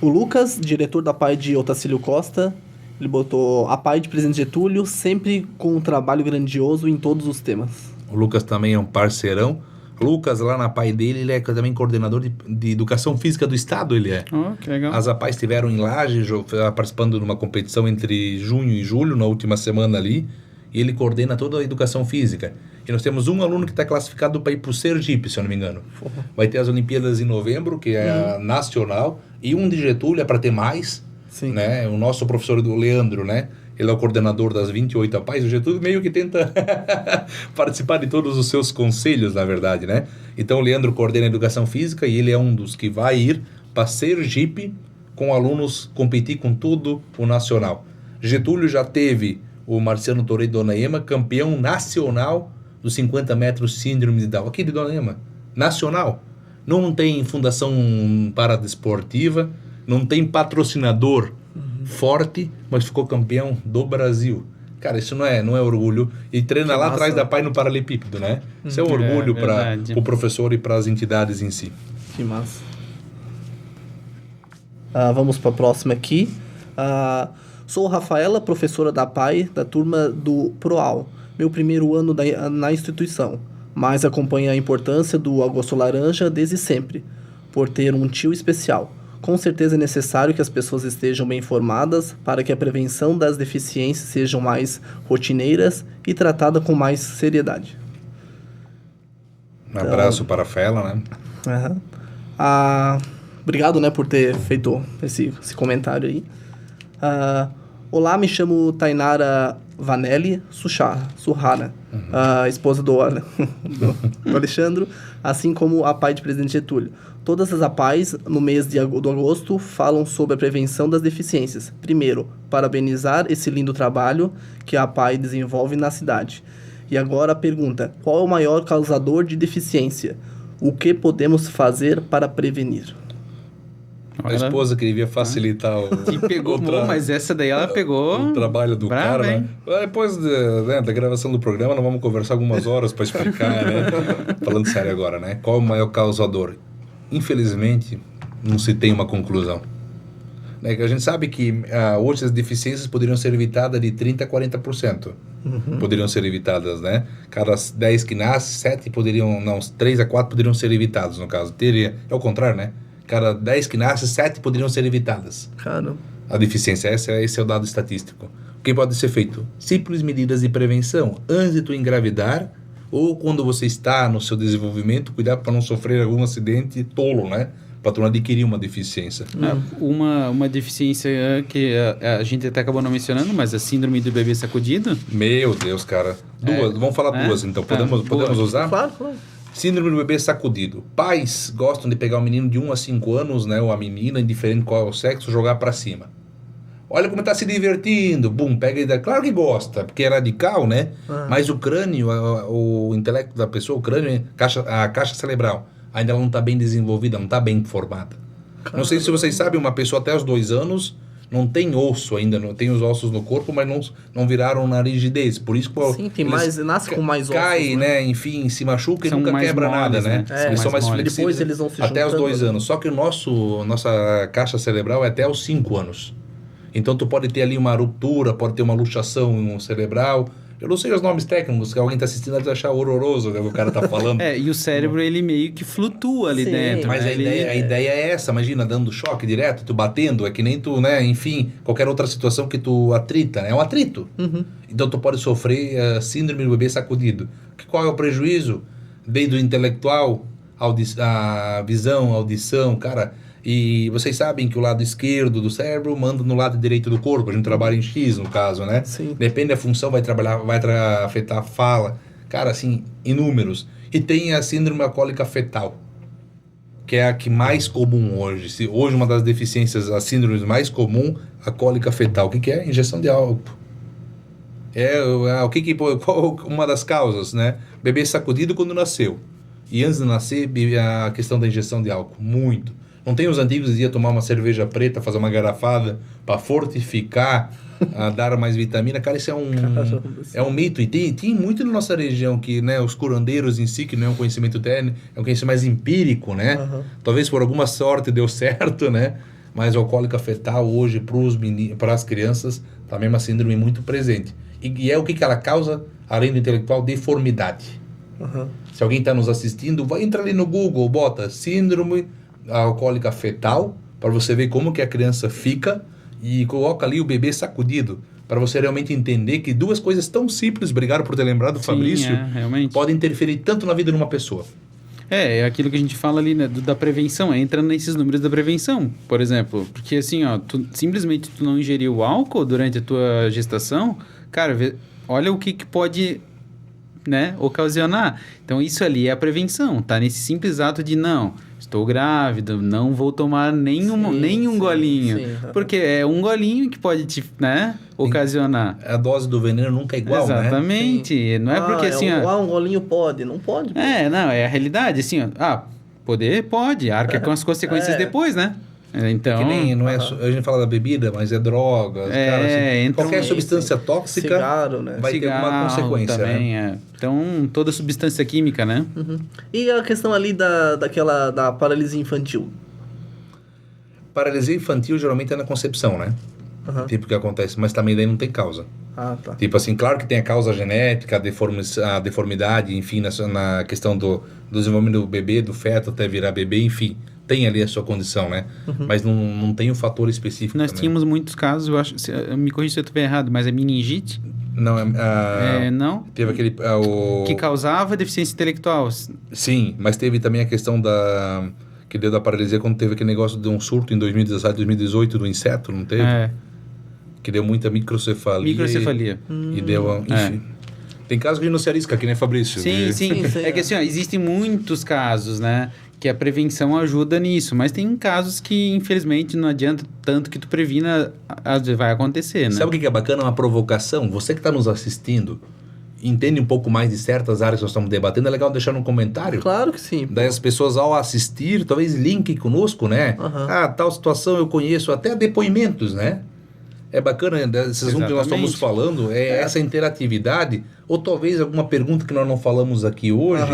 o Lucas, diretor da PAI de Otacílio Costa, ele botou a PAI de Presidente Getúlio sempre com um trabalho grandioso em todos os temas. O Lucas também é um parceirão. Lucas, lá na PAI dele, ele é também coordenador de Educação Física do Estado, ele é. Oh, que legal. As APAIs estiveram em Lages, participando de uma competição entre junho e julho, na última semana ali, e ele coordena toda a Educação Física. E nós temos um aluno que está classificado para ir para o Sergipe, se eu não me engano. Vai ter as Olimpíadas em novembro, que é a nacional, e um de Getúlio é para ter mais, né? O nosso professor do Leandro, né? Ele é o coordenador das 28 APAIs. O Getúlio meio que tenta participar de todos os seus conselhos, na verdade, né? Então, o Leandro coordena a Educação Física e ele é um dos que vai ir para Sergipe com alunos competir com tudo o nacional. Getúlio já teve o Marciano Torei de Dona Ema, campeão nacional dos 50 metros síndrome de Down. Aqui de Dona Ema, nacional. não tem fundação paradesportiva, não tem patrocinador forte, mas ficou campeão do Brasil. Cara, isso não é orgulho. E treina lá atrás da PAI no Paralelepípedo, né? Isso é um orgulho para o professor e para as entidades em si. Que massa. Vamos para a próxima aqui. Sou Rafaela, professora da PAI, da turma do PROAL. Meu primeiro ano na instituição, mas acompanho a importância do Agosto Laranja desde sempre, por ter um tio especial. Com certeza é necessário que as pessoas estejam bem informadas para que a prevenção das deficiências sejam mais rotineiras e tratada com mais seriedade. Um abraço para a Fela, né? Obrigado, né, por ter feito esse comentário aí. Olá, me chamo Tainara Vanelli Surrara, a esposa do Alexandre, assim como a PAI de Presidente Getúlio. Todas as APAIs, no mês do agosto, falam sobre a prevenção das deficiências. Primeiro, parabenizar esse lindo trabalho que a APAI desenvolve na cidade. E agora a pergunta, qual é o maior causador de deficiência? O que podemos fazer para prevenir? A esposa que devia facilitar o... E pegou, mas essa daí ela pegou... O trabalho do brava, cara, hein? né? Depois da gravação do programa, nós vamos conversar algumas horas para explicar, né? Falando sério agora, né? Qual é o maior causador? Infelizmente, não se tem uma conclusão. Né? A gente sabe que hoje as deficiências poderiam ser evitadas de 30% a 40%. Poderiam ser evitadas, né? Cada 10 que nasce, 7 poderiam... Não, 3 a 4 poderiam ser evitados, no caso. É o contrário, né? Cada 10 que nasce, 7 poderiam ser evitadas. Caramba. A deficiência, esse é o dado estatístico. O que pode ser feito? Simples medidas de prevenção. Antes de tu engravidar, ou quando você está no seu desenvolvimento, cuidar para não sofrer algum acidente tolo, né? Para tu não adquirir uma deficiência. Uma deficiência que a gente até acabou não mencionando, mas a síndrome do bebê sacudido. Meu Deus, cara. Vamos falar duas, então. Podemos usar? Claro. Síndrome do bebê sacudido. Pais gostam de pegar o menino de 1 a 5 anos, né? Ou a menina, indiferente qual é o sexo, jogar para cima. Olha como está se divertindo. Bum, pega ele. Claro que gosta, porque é radical, né? Mas o crânio, o intelecto da pessoa, o crânio, a caixa cerebral, ainda não está bem desenvolvida, não está bem formada. Caramba. Não sei se vocês sabem, uma pessoa até os 2 anos não tem osso ainda, não tem os ossos no corpo, mas não viraram na rigidez. Por isso que sim, tem mais, nasce com mais ossos. Cai, né? Enfim, se machuca e nunca quebra moles, nada, né? Eles são mais flexíveis. Depois eles vão se até os 2 juntando. anos. Só que nossa caixa cerebral é até os 5 anos. Então tu pode ter ali uma ruptura, pode ter uma luxação cerebral. Eu não sei os nomes técnicos, que alguém está assistindo vai achar horroroso, né, o que o cara está falando. E o cérebro, ele meio que flutua ali dentro. Mas né? a ideia é essa, imagina, dando choque direto, tu batendo, é que nem tu, né, enfim, qualquer outra situação que tu atrita, né, é um atrito. Então tu pode sofrer síndrome do bebê sacudido. Qual é o prejuízo? Desde o intelectual, a visão, a audição, cara... E vocês sabem que o lado esquerdo do cérebro manda no lado direito do corpo. A gente trabalha em X, no caso, né? Sim. Depende da função, vai afetar a fala. Cara, assim, inúmeros. E tem a síndrome alcoólica fetal, que é a que mais comum hoje. Hoje, uma das deficiências, as síndromes mais comum, a cólica fetal. O que é? Injeção de álcool. Qual uma das causas, né? Bebê sacudido quando nasceu. E antes de nascer, a questão da injeção de álcool. Muito. Não tem os antigos diziam tomar uma cerveja preta, fazer uma garrafada para fortificar, dar mais vitamina. Cara, isso é um mito. E tem muito na nossa região que, né, os curandeiros em si, que não é um conhecimento técnico, é um conhecimento mais empírico, né? Talvez por alguma sorte deu certo, né? Mas a alcoólica fetal hoje para as crianças também é uma síndrome muito presente. E é o que ela causa, além do intelectual, deformidade. Se alguém está nos assistindo, vai entrar ali no Google, bota síndrome alcoólica fetal, para você ver como que a criança fica, e coloca ali o bebê sacudido, para você realmente entender que duas coisas tão simples, obrigado por ter lembrado, Fabrício, podem interferir tanto na vida de uma pessoa. É aquilo que a gente fala ali, né, da prevenção, entra nesses números da prevenção, por exemplo, porque assim, ó, simplesmente tu não ingeriu álcool durante a tua gestação, cara, olha o que pode, né, ocasionar. Então isso ali é a prevenção, tá nesse simples ato de estou grávida, não vou tomar nenhum golinho. Porque é um golinho que pode te, né, ocasionar. A dose do veneno nunca é igual, exatamente. né? Não é porque assim... um golinho pode, não pode. É a realidade, assim, Poder? Pode. Arca com as consequências depois, né? Então... Que nem, não é, a gente fala da bebida, mas é drogas, cara, assim, qualquer substância tóxica cigarro, né? vai ter uma consequência, também, né? Então, toda substância química, né? E a questão ali da paralisia infantil? Paralisia infantil geralmente é na concepção, né? Tipo que acontece, mas também daí não tem causa. Ah, tá. Tipo assim, claro que tem a causa genética, a deformidade, enfim, na questão do desenvolvimento do bebê, do feto até virar bebê, enfim, tem ali a sua condição, né? Mas não tem um fator específico. Nós também. tínhamos muitos casos, eu acho, me corrija se eu estiver errado, mas é meningite? Não, Não? teve aquele... Que causava deficiência intelectual. Sim, mas teve também a questão que deu da paralisia quando teve aquele negócio de um surto em 2017, 2018 do inseto, não teve? Que deu muita microcefalia. Microcefalia. E deu, enfim. Tem casos que a gente não se arrisca aqui, né, Fabrício? Sim. É que assim, ó, existem muitos casos, né? Que a prevenção ajuda nisso. Mas tem casos que, infelizmente, não adianta tanto que tu previna, vai acontecer, né? Sabe o que é bacana? Uma provocação. Você que está nos assistindo, entende um pouco mais de certas áreas que nós estamos debatendo, é legal deixar no comentário. Claro que sim. Daí as pessoas, ao assistir, talvez linkem conosco, né? Tal situação eu conheço, até depoimentos, né? É bacana, esses assuntos que nós estamos falando, essa interatividade, ou talvez alguma pergunta que nós não falamos aqui hoje,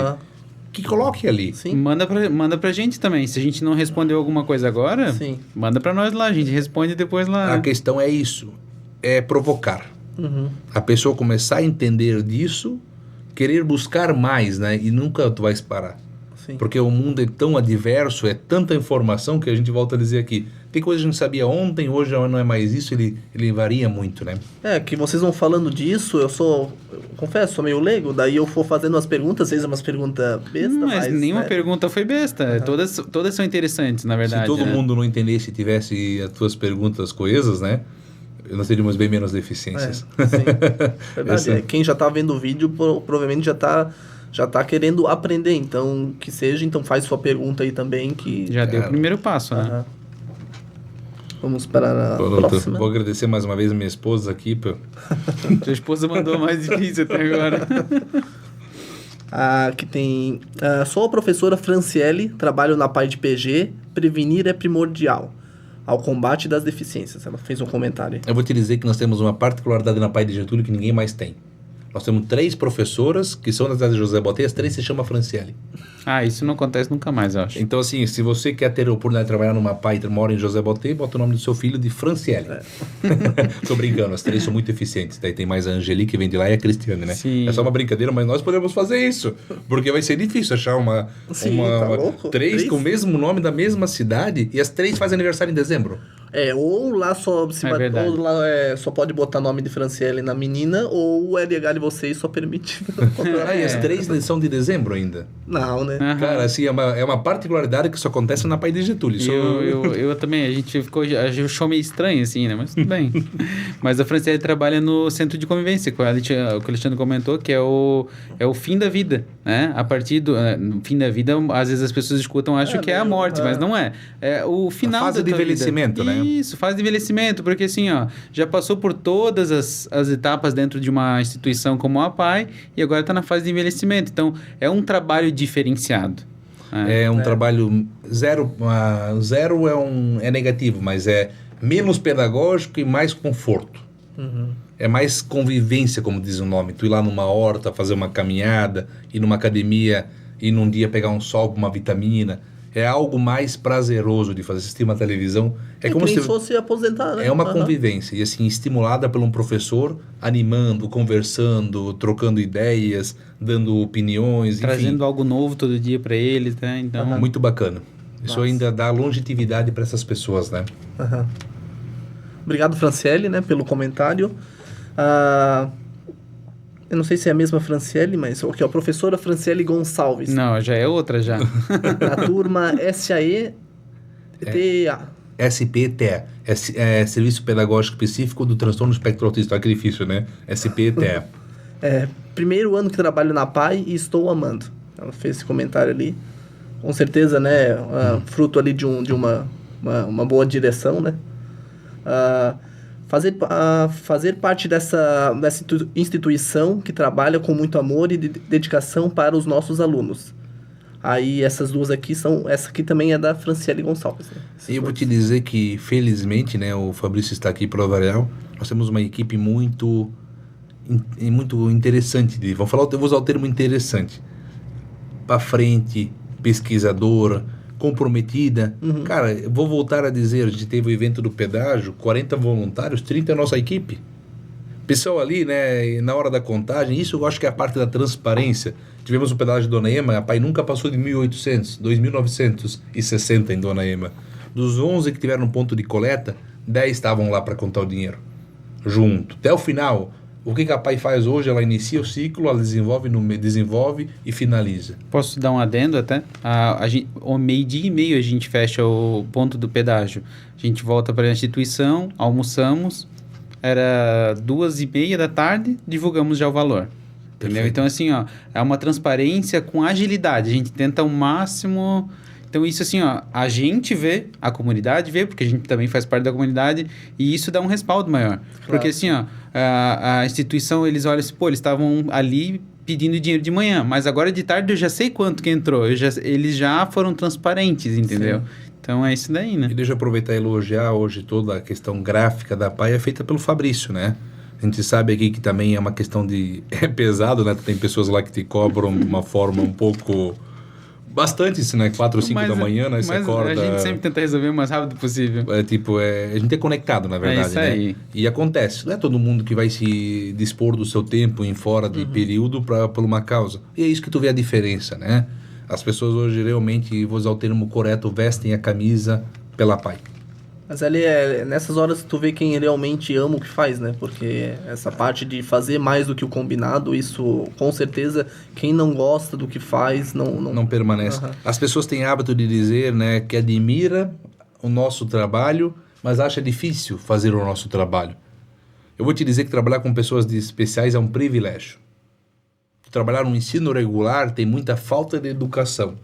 que coloque ali. Sim. Manda pra gente também. Se a gente não respondeu alguma coisa agora, manda pra nós lá, a gente responde depois lá. A questão é isso, é provocar. A pessoa começar a entender disso, querer buscar mais, né? E nunca tu vais parar. Sim. Porque o mundo é tão adverso, é tanta informação que a gente volta a dizer aqui. Tem coisa que a gente sabia ontem, hoje não é mais isso, ele varia muito, né? Que vocês vão falando disso, eu confesso, sou meio leigo, daí eu for fazendo umas perguntas, vocês umas perguntas bestas, mas nenhuma pergunta foi besta, todas são interessantes, na verdade. Se todo mundo não entendesse e tivesse as tuas perguntas coesas, né? Nós teríamos bem menos deficiências. Sim, verdade. Quem já tá vendo o vídeo, provavelmente já tá querendo aprender, então que seja, então faz sua pergunta aí também que... Já deu o primeiro passo, né? Vamos para a próxima. Vou agradecer mais uma vez a minha esposa aqui. Tua esposa mandou mais difícil até agora. Aqui tem... sou a professora Franciele, trabalho na PAI de PG, prevenir é primordial ao combate das deficiências. Ela fez um comentário. Eu vou te dizer que nós temos uma particularidade na PAI de Getúlio que ninguém mais tem. Nós temos 3 professoras que são da cidade de José Botê, as 3 se chamam Franciele. Isso não acontece nunca mais, eu acho. Então, assim, se você quer ter a oportunidade de trabalhar numa PAI e mora em José Botê, bota o nome do seu filho de Franciele. Tô brincando, as 3 são muito eficientes. Daí tem mais a Angeli, que vem de lá, e a Cristiane, né? Sim. É só uma brincadeira, mas nós podemos fazer isso. Porque vai ser difícil achar tá louco? 3 com o mesmo nome da mesma cidade e as 3 fazem aniversário em dezembro. Ou lá só ou lá só pode botar nome de Franciele na menina, ou o LH de vocês só permite. E as 3 são de dezembro ainda. Não, né? Cara, assim, é uma particularidade que só acontece na PAI de Getúlio. Eu também, a gente achou meio estranho, assim, né? Mas tudo bem. Mas a Franciele trabalha no centro de convivência, que o Alexandre comentou, que é o fim da vida, né? A partir do fim da vida, às vezes as pessoas escutam, acham que é a morte, mas não é. É o final da fase de envelhecimento, vida. né? Isso, fase de envelhecimento, porque assim, ó, já passou por todas as etapas dentro de uma instituição como a PAI e agora está na fase de envelhecimento. Então, é um trabalho diferenciado. É um trabalho zero é negativo, mas é menos pedagógico e mais conforto. É mais convivência, como diz o nome. Tu ir lá numa horta, fazer uma caminhada, ir numa academia, ir num dia pegar um sol com uma vitamina. É algo mais prazeroso de fazer. Assistir uma televisão. É como se fosse aposentar, né? É uma convivência. E assim, estimulada por um professor, animando, conversando, trocando ideias, dando opiniões. Trazendo enfim. algo novo todo dia para eles, né? Então... Muito bacana. Isso ainda dá longevidade para essas pessoas, né? Obrigado, Franciele, né, pelo comentário. Eu não sei se é a mesma Franciele, mas aqui, ó, professora Franciele Gonçalves. Não, já é outra já. Na turma SAE-TA. SPTA. É Serviço Pedagógico Específico do Transtorno do Espectro Autista. Olha que difícil, né? SPTA. Primeiro ano que trabalho na PAI e estou amando. Ela fez esse comentário ali. Com certeza, né? Fruto ali de uma boa direção, né? Fazer parte dessa instituição que trabalha com muito amor e dedicação para os nossos alunos. Aí essas duas aqui essa aqui também é da Franciele Gonçalves, né? E eu vou te dizer que, felizmente, né, o Fabrício está aqui para o Varial, nós temos uma equipe muito interessante. Eu vou usar o termo interessante. Para frente, pesquisadora, comprometida. Cara, eu vou voltar a dizer, a gente teve o evento do pedágio, 40 voluntários, 30 é a nossa equipe. Pessoal ali, né, na hora da contagem, isso eu acho que é a parte da transparência. Tivemos o pedágio de Dona Ema, a PAI nunca passou de 1.800, 2.960 em Dona Ema. Dos 11 que tiveram no ponto de coleta, 10 estavam lá para contar o dinheiro, junto. Até o final, o que a PAI faz hoje? Ela inicia o ciclo, ela desenvolve e finaliza. Posso dar um adendo até? O meio-dia e meio a gente fecha o ponto do pedágio. A gente volta para a instituição, almoçamos, era 2:30 da tarde, divulgamos já o valor. Entendeu? Perfeito. Então, assim, ó, é uma transparência com agilidade. A gente tenta ao máximo... Então, isso assim, ó, a gente vê, a comunidade vê, porque a gente também faz parte da comunidade, e isso dá um respaldo maior. Claro. Porque, assim, ó, a instituição, eles olham assim, pô, eles estavam ali pedindo dinheiro de manhã, mas agora de tarde eu já sei quanto que entrou. Eles já foram transparentes, entendeu? Sim. Então, é isso daí, né? E deixa eu aproveitar e elogiar hoje toda a questão gráfica da PAI é feita pelo Fabrício, né? A gente sabe aqui que também é uma questão de... É pesado, né? Tem pessoas lá que te cobram de uma forma um pouco... Bastante isso, né? 4 ou 5 da manhã, né? Você acorda... a gente sempre tenta resolver o mais rápido possível. A gente é conectado, na verdade, isso aí. né? E acontece. Não é todo mundo que vai se dispor do seu tempo em fora de período por uma causa. E é isso que tu vê a diferença, né? As pessoas hoje realmente, vou usar o termo correto, vestem a camisa pela PAI. Mas ali nessas horas tu vê quem realmente ama o que faz, né? Porque essa parte de fazer mais do que o combinado, isso com certeza quem não gosta do que faz não permanece. As pessoas têm hábito de dizer, né, que admira o nosso trabalho, mas acha difícil fazer o nosso trabalho. Eu vou te dizer que trabalhar com pessoas especiais é um privilégio. Trabalhar no ensino regular tem muita falta de educação.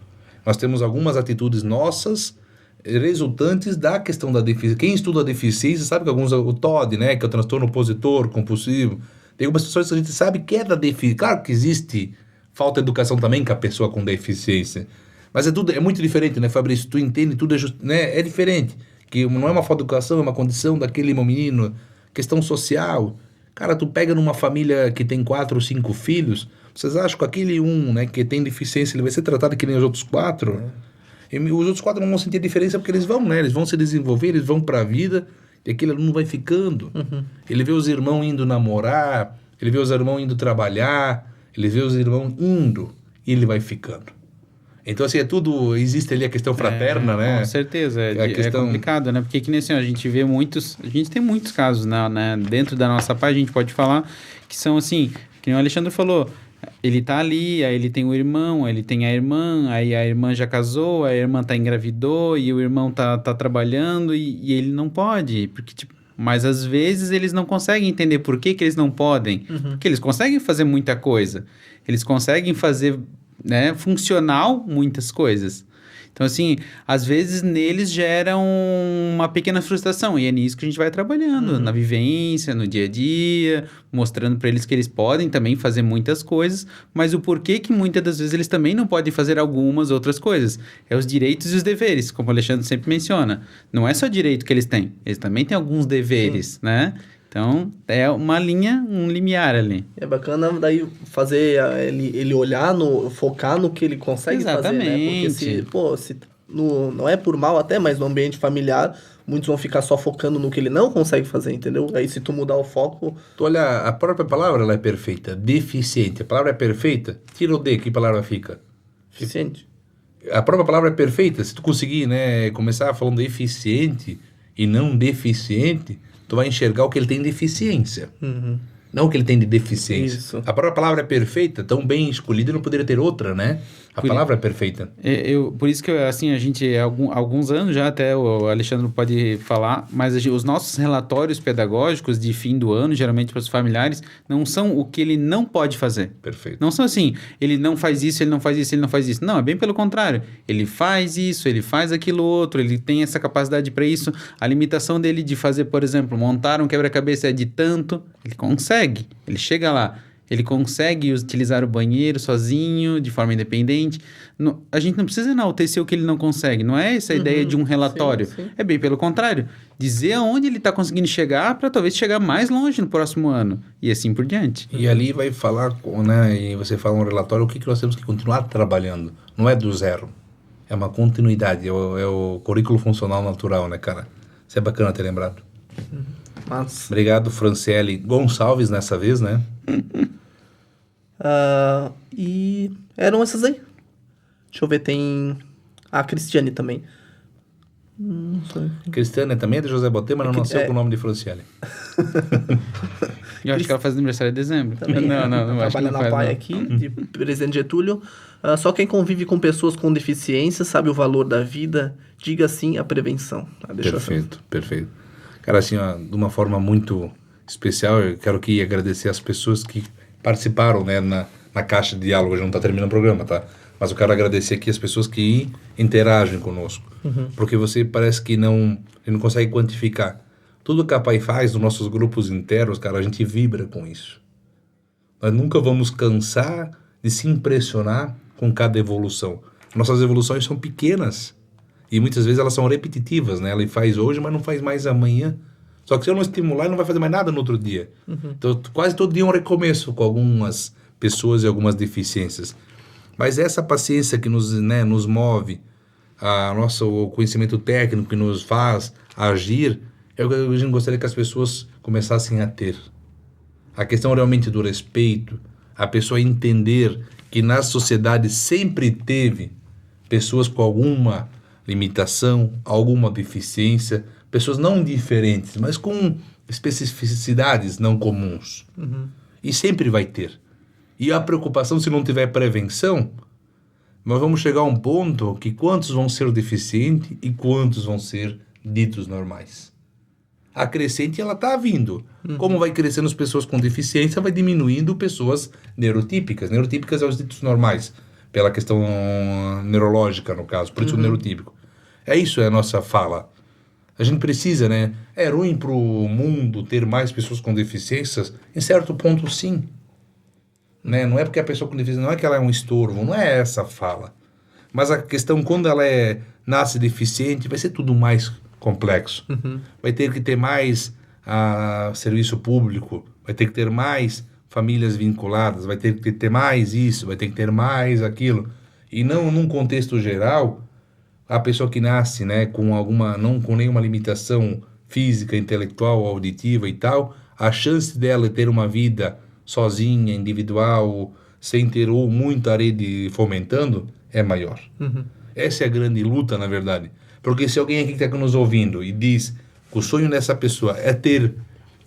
Nós temos algumas atitudes nossas resultantes da questão da deficiência. Quem estuda a deficiência sabe que o TOD, né, que é o transtorno opositor compulsivo, tem algumas situações que a gente sabe que é da deficiência. Claro que existe falta de educação também com a pessoa com deficiência, mas é muito diferente, né, Fabrício? Tu entende, tudo né? É diferente, que não é uma falta de educação, é uma condição daquele menino, questão social. Cara, tu pega numa família que tem 4 ou 5 filhos, vocês acham que aquele né, que tem deficiência, ele vai ser tratado que nem os outros 4? E os outros 4 não vão sentir a diferença porque eles vão, né? Eles vão se desenvolver, eles vão para a vida e aquele aluno vai ficando. Ele vê os irmãos indo namorar, ele vê os irmãos indo trabalhar, ele vê os irmãos indo e ele vai ficando. Então, assim, existe ali a questão fraterna, né? Com certeza, é complicado, né? Porque que nem assim, a gente tem muitos casos, né? Dentro da nossa página, a gente pode falar que são assim, que o Alexandre falou, ele tá ali, aí ele tem o irmão, aí ele tem a irmã, aí a irmã já casou, a irmã engravidou e o irmão tá trabalhando e ele não pode, porque tipo, mas às vezes eles não conseguem entender por que eles não podem, porque eles conseguem fazer muita coisa, eles conseguem fazer, né, funcional muitas coisas. Então, assim, às vezes neles gera uma pequena frustração. E é nisso que a gente vai trabalhando, na vivência, no dia a dia, mostrando para eles que eles podem também fazer muitas coisas, mas o porquê que muitas das vezes eles também não podem fazer algumas outras coisas. É os direitos e os deveres, como o Alexandre sempre menciona. Não é só direito que eles também têm alguns deveres, né? Então, é uma linha, um limiar ali. É bacana daí fazer ele olhar, focar no que ele consegue fazer, né? Porque se não é por mal até, mas no ambiente familiar, muitos vão ficar só focando no que ele não consegue fazer, entendeu? Aí se tu mudar o foco... Tu olha, a própria palavra ela é perfeita, deficiente. A palavra é perfeita, tira o D, que palavra fica? Eficiente. A própria palavra é perfeita. Se tu conseguir, né, começar falando eficiente e não deficiente... tu vai enxergar o que ele tem de deficiência. Não o que ele tem de deficiência. Isso. A própria palavra é perfeita, tão bem escolhida, não poderia ter outra, né? A palavra é perfeita. Por isso que, assim, a gente, há alguns anos já, até o Alexandre pode falar, mas os nossos relatórios pedagógicos de fim do ano, geralmente para os familiares, não são o que ele não pode fazer. Perfeito. Não são assim, ele não faz isso, ele não faz isso, ele não faz isso. Não, é bem pelo contrário. Ele faz isso, ele faz aquilo outro, ele tem essa capacidade para isso. A limitação dele de fazer, por exemplo, montar um quebra-cabeça é de tanto, ele consegue, ele chega lá. ele consegue utilizar o banheiro sozinho, de forma independente. A gente não precisa enaltecer o que ele não consegue, não é essa a ideia de um relatório. Sim. É bem pelo contrário, dizer aonde ele está conseguindo chegar para talvez chegar mais longe no próximo ano, e assim por diante. E ali vai falar, né, e você fala um relatório, o que nós temos que continuar trabalhando. Não é do zero, é uma continuidade, é o currículo funcional natural, né, cara? Isso é bacana ter lembrado. Mas, Obrigado, Franciele Gonçalves, nessa vez, né? e eram essas aí. Deixa eu ver, tem a Cristiane também. Não sei. Cristiane também é de José Botê, mas não nasceu com o nome de Franciele. Eu acho que ela faz aniversário em dezembro. Também Não, acho que trabalha não na faz, PAI não. aqui, de Presidente Getúlio. Só quem convive com pessoas com deficiência sabe o valor da vida. Diga sim à prevenção. Deixa Perfeito. Cara, assim, ó, de uma forma muito especial, eu quero aqui agradecer as pessoas que participaram, né, na caixa de diálogo. Já não está terminando o programa, tá? Mas eu quero agradecer aqui as pessoas que interagem conosco. Porque você parece que não consegue quantificar. Tudo que a PAI faz nos nossos grupos internos, cara, a gente vibra com isso. Nós nunca vamos cansar de se impressionar com cada evolução. Nossas evoluções são pequenas. E muitas vezes elas são repetitivas, né? Ela faz hoje, mas não faz mais amanhã. Só que se eu não estimular, ele não vai fazer mais nada no outro dia. Então, quase todo dia é um recomeço com algumas pessoas e algumas deficiências. Mas essa paciência que nos move, o conhecimento técnico que nos faz agir, é o que a gente gostaria que as pessoas começassem a ter. A questão realmente do respeito, a pessoa entender que na sociedade sempre teve pessoas com alguma limitação, alguma deficiência, pessoas não diferentes, mas com especificidades não comuns. E sempre vai ter. E a preocupação, se não tiver prevenção, nós vamos chegar a um ponto que quantos vão ser deficientes e quantos vão ser ditos normais. A crescente, ela está vindo. Como vai crescendo as pessoas com deficiência, vai diminuindo pessoas neurotípicas. Neurotípicas é os ditos normais, pela questão neurológica, no caso, por isso o neurotípico. É isso, é a nossa fala. A gente precisa, né? É ruim para o mundo ter mais pessoas com deficiências? Em certo ponto, sim. Né? Não é porque a pessoa com deficiência, não é que ela é um estorvo, não é essa a fala. Mas a questão, quando ela nasce deficiente, vai ser tudo mais complexo. Vai ter que ter mais serviço público, vai ter que ter mais famílias vinculadas, vai ter que ter mais isso, vai ter que ter mais aquilo. E não num contexto geral, a pessoa que nasce, né, não com nenhuma limitação física, intelectual, auditiva e tal, a chance dela ter uma vida sozinha, individual, sem ter ou muita rede fomentando, é maior. Essa é a grande luta, na verdade. Porque se alguém aqui que está nos ouvindo e diz que o sonho dessa pessoa é ter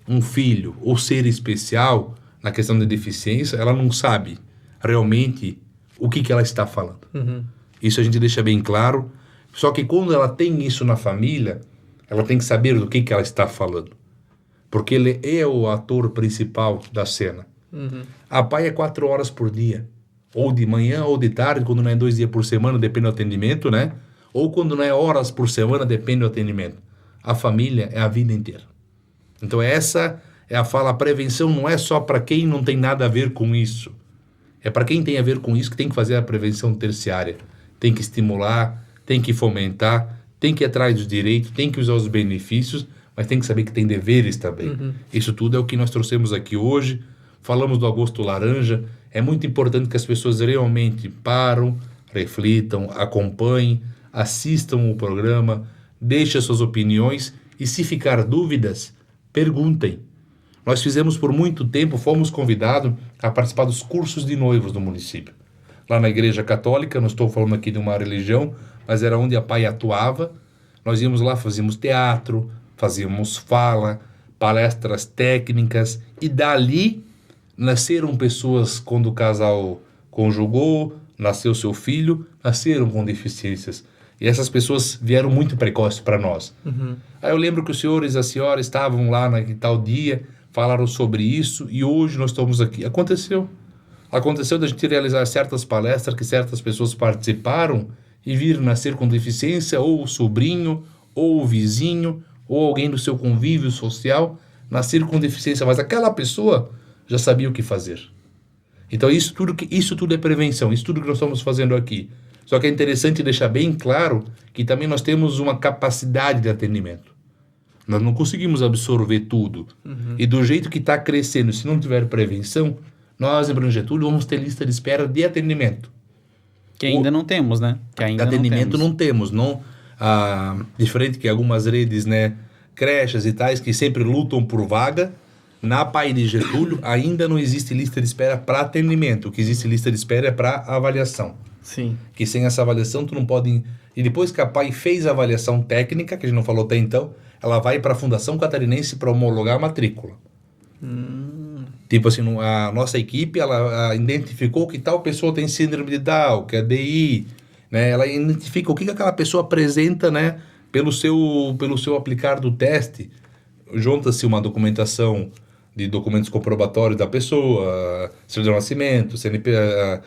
um filho ou ser especial na questão de deficiência, ela não sabe realmente o que ela está falando. Isso a gente deixa bem claro. Só que quando ela tem isso na família, ela tem que saber do que ela está falando. Porque ele é o ator principal da cena. A PAI é 4 horas por dia. Ou de manhã ou de tarde, quando não é 2 dias por semana, depende do atendimento, né? Ou quando não é horas por semana, depende do atendimento. A família é a vida inteira. Então essa é a fala, a prevenção não é só para quem não tem nada a ver com isso. É para quem tem a ver com isso que tem que fazer a prevenção terciária. Tem que estimular, tem que fomentar, tem que ir atrás dos direitos, tem que usar os benefícios, mas tem que saber que tem deveres também. Isso tudo é o que nós trouxemos aqui hoje. Falamos do Agosto Laranja. É muito importante que as pessoas realmente param, reflitam, acompanhem, assistam o programa, deixem suas opiniões e, se ficar dúvidas, perguntem. Nós fizemos por muito tempo, fomos convidados a participar dos cursos de noivos do município. Lá na Igreja Católica, não estou falando aqui de uma religião, mas era onde a PAI atuava. Nós íamos lá, fazíamos teatro, fazíamos fala, palestras técnicas, e dali nasceram pessoas quando o casal conjugou, nasceu seu filho, nasceram com deficiências. E essas pessoas vieram muito precoces para nós. Aí eu lembro que os senhores e as senhoras estavam lá naquele tal dia, falaram sobre isso, e hoje nós estamos aqui. Aconteceu da gente realizar certas palestras que certas pessoas participaram e viram nascer com deficiência, ou o sobrinho, ou o vizinho, ou alguém do seu convívio social, nascer com deficiência. Mas aquela pessoa já sabia o que fazer. Então isso tudo é prevenção, isso tudo que nós estamos fazendo aqui. Só que é interessante deixar bem claro que também nós temos uma capacidade de atendimento. Nós não conseguimos absorver tudo. E do jeito que está crescendo, se não tiver prevenção, nós em Brano Getúlio vamos ter lista de espera de atendimento. Que ainda não temos, né? Que ainda Atendimento não não temos. Diferente que algumas redes, né, creches e tais, que sempre lutam por vaga, na PAI de Getúlio ainda não existe lista de espera para atendimento. O que existe lista de espera é para avaliação. Sim. Que sem essa avaliação tu não pode... E depois que a PAI fez a avaliação técnica, que a gente não falou até então, ela vai para a Fundação Catarinense para homologar a matrícula. Tipo assim, a nossa equipe, ela identificou que tal pessoa tem síndrome de Down, que é DI, né? Ela identifica o que aquela pessoa apresenta, né? Pelo seu aplicar do teste. Junta-se uma documentação de documentos comprobatórios da pessoa, certidão de nascimento, CNP,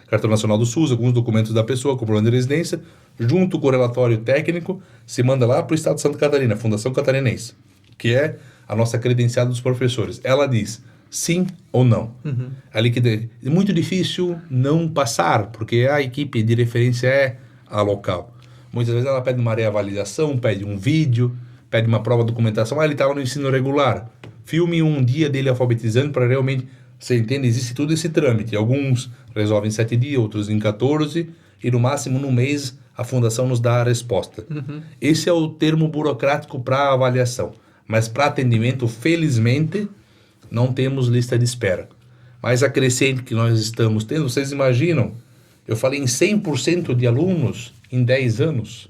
Cartão Nacional do SUS, alguns documentos da pessoa, comprovando de residência, junto com o relatório técnico, se manda lá para o Estado de Santa Catarina, Fundação Catarinense, que é a nossa credenciada dos professores. Ela diz sim ou não. Ali é muito difícil não passar, porque a equipe de referência é a local. Muitas vezes ela pede uma reavaliação, pede um vídeo, pede uma prova de documentação. Ele estava no ensino regular. Filme um dia dele alfabetizando para realmente... Você entende? Existe todo esse trâmite. Alguns resolvem em 7 dias, outros em 14, e no máximo no mês a fundação nos dá a resposta. Esse é o termo burocrático para avaliação. Mas para atendimento, felizmente, não temos lista de espera. Mas a crescente que nós estamos tendo, vocês imaginam? Eu falei em 100% de alunos em 10 anos.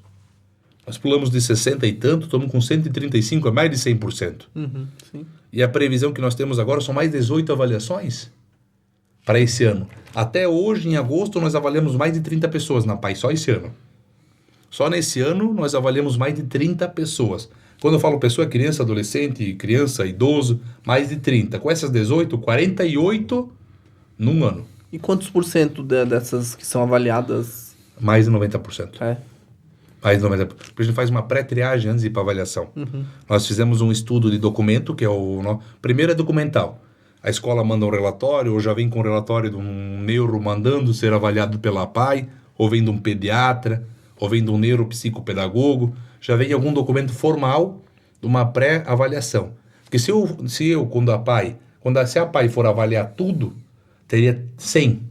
Nós pulamos de 60 e tanto, estamos com 135, é mais de 100%. Sim. E a previsão que nós temos agora são mais 18 avaliações para esse ano. Até hoje, em agosto, nós avaliamos mais de 30 pessoas na PAI, só esse ano. Só nesse ano, nós avaliamos mais de 30 pessoas. Quando eu falo pessoa, criança, adolescente, criança, idoso, mais de 30. Com essas 18, 48 num ano. E quantos por cento dessas que são avaliadas? Mais de 90%. É. Mais de 90%. Porque a gente faz uma pré-triagem antes de ir para avaliação. Nós fizemos um estudo de documento, que é primeiro é documental. A escola manda um relatório, ou já vem com um relatório de um neuro mandando ser avaliado pela PAI, ou vem de um pediatra, ou vem de um neuropsicopedagogo. Já vem algum documento formal de uma pré-avaliação. Porque se a PAI for avaliar tudo, teria 100.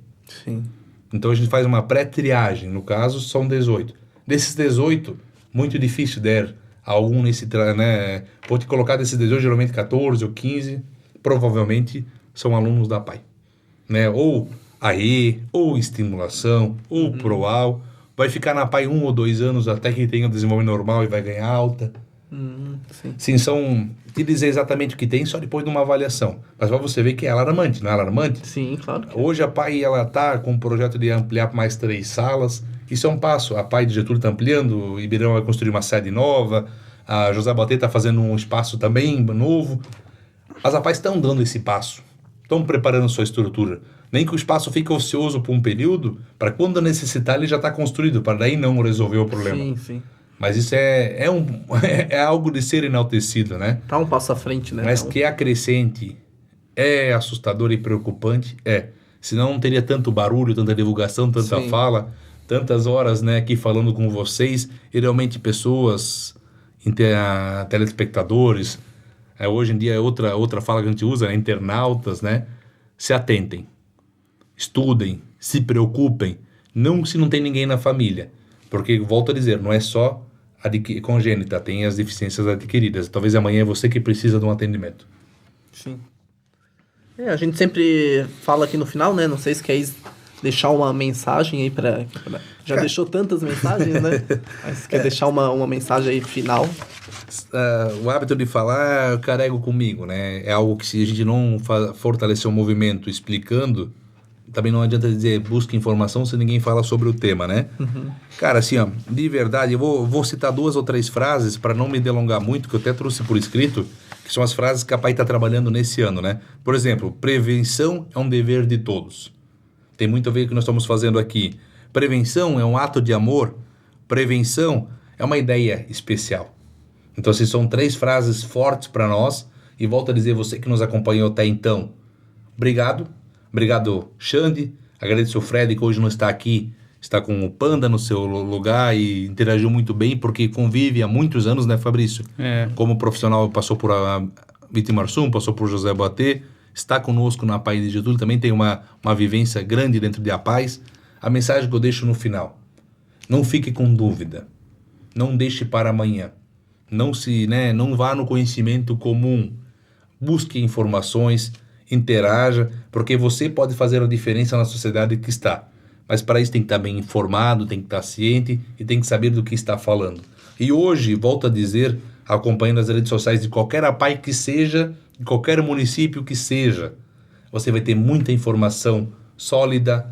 Sim. Então a gente faz uma pré-triagem, no caso são 18. Desses 18, muito difícil der algum nesse... né? Vou te colocar desses 18, geralmente 14 ou 15, provavelmente são alunos da PAI. Né? Ou AE, ou estimulação, ou PROAL. Vai ficar na PAI 1 ou 2 anos até que tenha o desenvolvimento normal e vai ganhar alta. Sim. Sim, te dizer exatamente o que tem só depois de uma avaliação. Mas para você ver que é alarmante, não é alarmante? Sim, claro. Hoje a PAI está com um projeto de ampliar para mais 3 salas. Isso é um passo. A PAI de Getúlio está ampliando, o Ibirão vai construir uma sede nova, a José Batê está fazendo um espaço também novo. As APAIs estão dando esse passo, estão preparando sua estrutura. Nem que o espaço fique ocioso por um período, para quando necessitar ele já está construído, para daí não resolver o problema. Sim. Mas isso é algo de ser enaltecido, né? Tá um passo à frente, né? Mas que é acrescente, é assustador e preocupante, senão não teria tanto barulho, tanta divulgação, tanta fala, tantas horas, né, aqui falando com vocês, e realmente pessoas, telespectadores, hoje em dia é outra fala que a gente usa, né, internautas, né, se atentem, estudem, se preocupem, não se não tem ninguém na família, porque, volto a dizer, não é só congênita, tem as deficiências adquiridas, talvez amanhã é você que precisa de um atendimento. Sim. A gente sempre fala aqui no final, né, não sei se quer deixar uma mensagem aí já deixou tantas mensagens, né? Mas quer deixar uma mensagem aí final? O hábito de falar eu carrego comigo, né? É algo que se a gente não fortalecer o movimento explicando, também não adianta dizer busca informação se ninguém fala sobre o tema, né? Cara, assim, ó, de verdade, eu vou citar 2 ou 3 frases para não me delongar muito, que eu até trouxe por escrito, que são as frases que a PAI está trabalhando nesse ano, né? Por exemplo, prevenção é um dever de todos. Tem muito a ver com o que nós estamos fazendo aqui. Prevenção é um ato de amor. Prevenção é uma ideia especial. Então, assim, são 3 frases fortes para nós. E volto a dizer, você que nos acompanhou até então, obrigado. Obrigado, Xande. Agradeço o Fred, que hoje não está aqui, está com o Panda no seu lugar e interagiu muito bem, porque convive há muitos anos, né, Fabrício? Como profissional, passou por Vitimarsum, passou por José Boatê, está conosco na Paz de Getúlio, também tem uma vivência grande dentro de A Paz. A mensagem que eu deixo no final: não fique com dúvida, não deixe para amanhã, não vá no conhecimento comum, busque informações, interaja, porque você pode fazer a diferença na sociedade que está. Mas para isso tem que estar bem informado, tem que estar ciente e tem que saber do que está falando. E hoje, volto a dizer, acompanhando as redes sociais de qualquer APAI que seja, de qualquer município que seja, você vai ter muita informação sólida,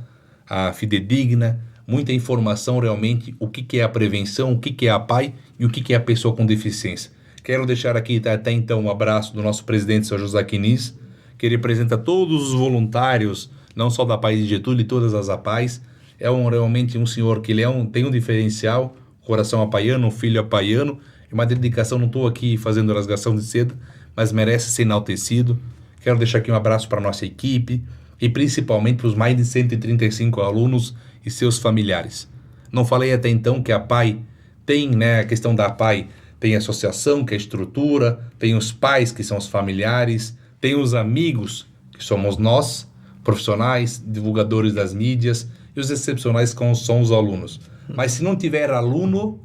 fidedigna, muita informação realmente, o que é a prevenção, o que é a APAI e o que é a pessoa com deficiência. Quero deixar aqui até então um abraço do nosso presidente, Sr. José Quinis, que representa todos os voluntários, não só da Paz de Getúlio e todas as APAIs. É realmente um senhor que tem um diferencial, coração apaiano, um filho apaiano, uma dedicação. Não estou aqui fazendo rasgação de seda, mas merece ser enaltecido. Quero deixar aqui um abraço para a nossa equipe e principalmente para os mais de 135 alunos e seus familiares. Não falei até então que a APAI tem, a questão da APAI, tem a associação, que é a estrutura, tem os pais, que são os familiares, tem os amigos, que somos nós, profissionais, divulgadores das mídias, e os excepcionais, que são os alunos. Mas se não tiver aluno,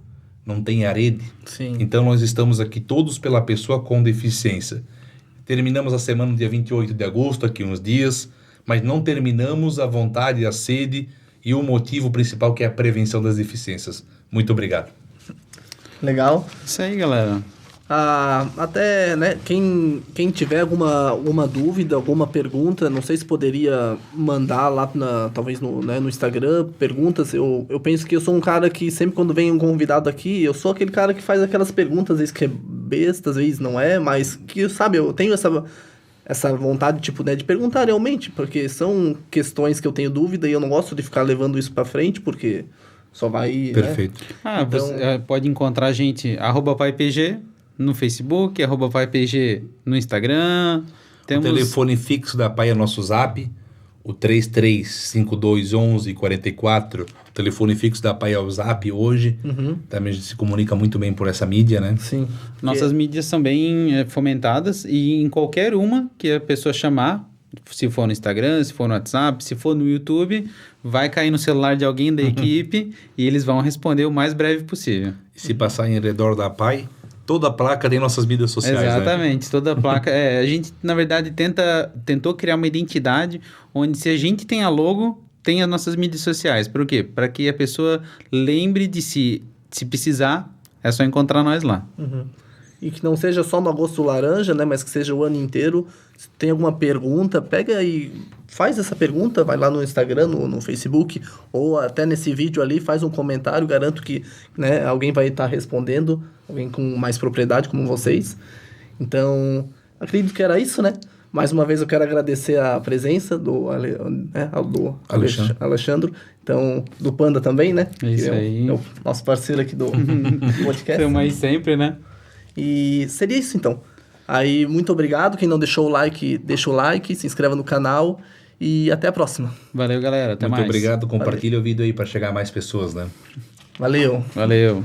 não tem a rede. Sim. Então nós estamos aqui todos pela pessoa com deficiência. Terminamos a semana no dia 28 de agosto, aqui uns dias, mas não terminamos a vontade, a sede e o motivo principal, que é a prevenção das deficiências. Muito obrigado. Legal. Isso aí, galera. Até, quem tiver alguma dúvida, alguma pergunta, não sei se poderia mandar lá, talvez no Instagram, perguntas. Eu penso que eu sou um cara que sempre quando vem um convidado aqui, eu sou aquele cara que faz aquelas perguntas, às vezes que é besta, às vezes não é, mas que, sabe, eu tenho essa vontade, de perguntar realmente, porque são questões que eu tenho dúvida e eu não gosto de ficar levando isso pra frente, porque só vai... Perfeito. Então, você pode encontrar a gente, @PaiPG, no Facebook, @PaiPG no Instagram. O telefone fixo da APAI é nosso zap, o 33521144. O telefone fixo da APAI é o zap hoje. Também a gente se comunica muito bem por essa mídia, né? Sim. Nossas mídias são bem fomentadas e em qualquer uma que a pessoa chamar, se for no Instagram, se for no WhatsApp, se for no YouTube, vai cair no celular de alguém da equipe e eles vão responder o mais breve possível. E se passar em redor da APAI, toda a placa tem nossas mídias sociais, Exatamente, toda a placa. A gente, na verdade, tentou criar uma identidade onde, se a gente tem a logo, tem as nossas mídias sociais. Por quê? Para que a pessoa lembre de se precisar, é só encontrar nós lá. E que não seja só no Agosto Laranja, mas que seja o ano inteiro. Se tem alguma pergunta, pega e faz essa pergunta, vai lá no Instagram, no Facebook, ou até nesse vídeo ali, faz um comentário, garanto que alguém vai estar respondendo, alguém com mais propriedade como vocês. Então, acredito que era isso, Mais uma vez eu quero agradecer a presença do Alexandre, então, do Panda também, Isso aí. É o nosso parceiro aqui do podcast. Estamos aí sempre, E seria isso, então. Aí, muito obrigado. Quem não deixou o like, deixa o like, se inscreva no canal e até a próxima. Valeu, galera. Até mais. Muito obrigado. Compartilha o vídeo aí para chegar a mais pessoas, Valeu. Valeu.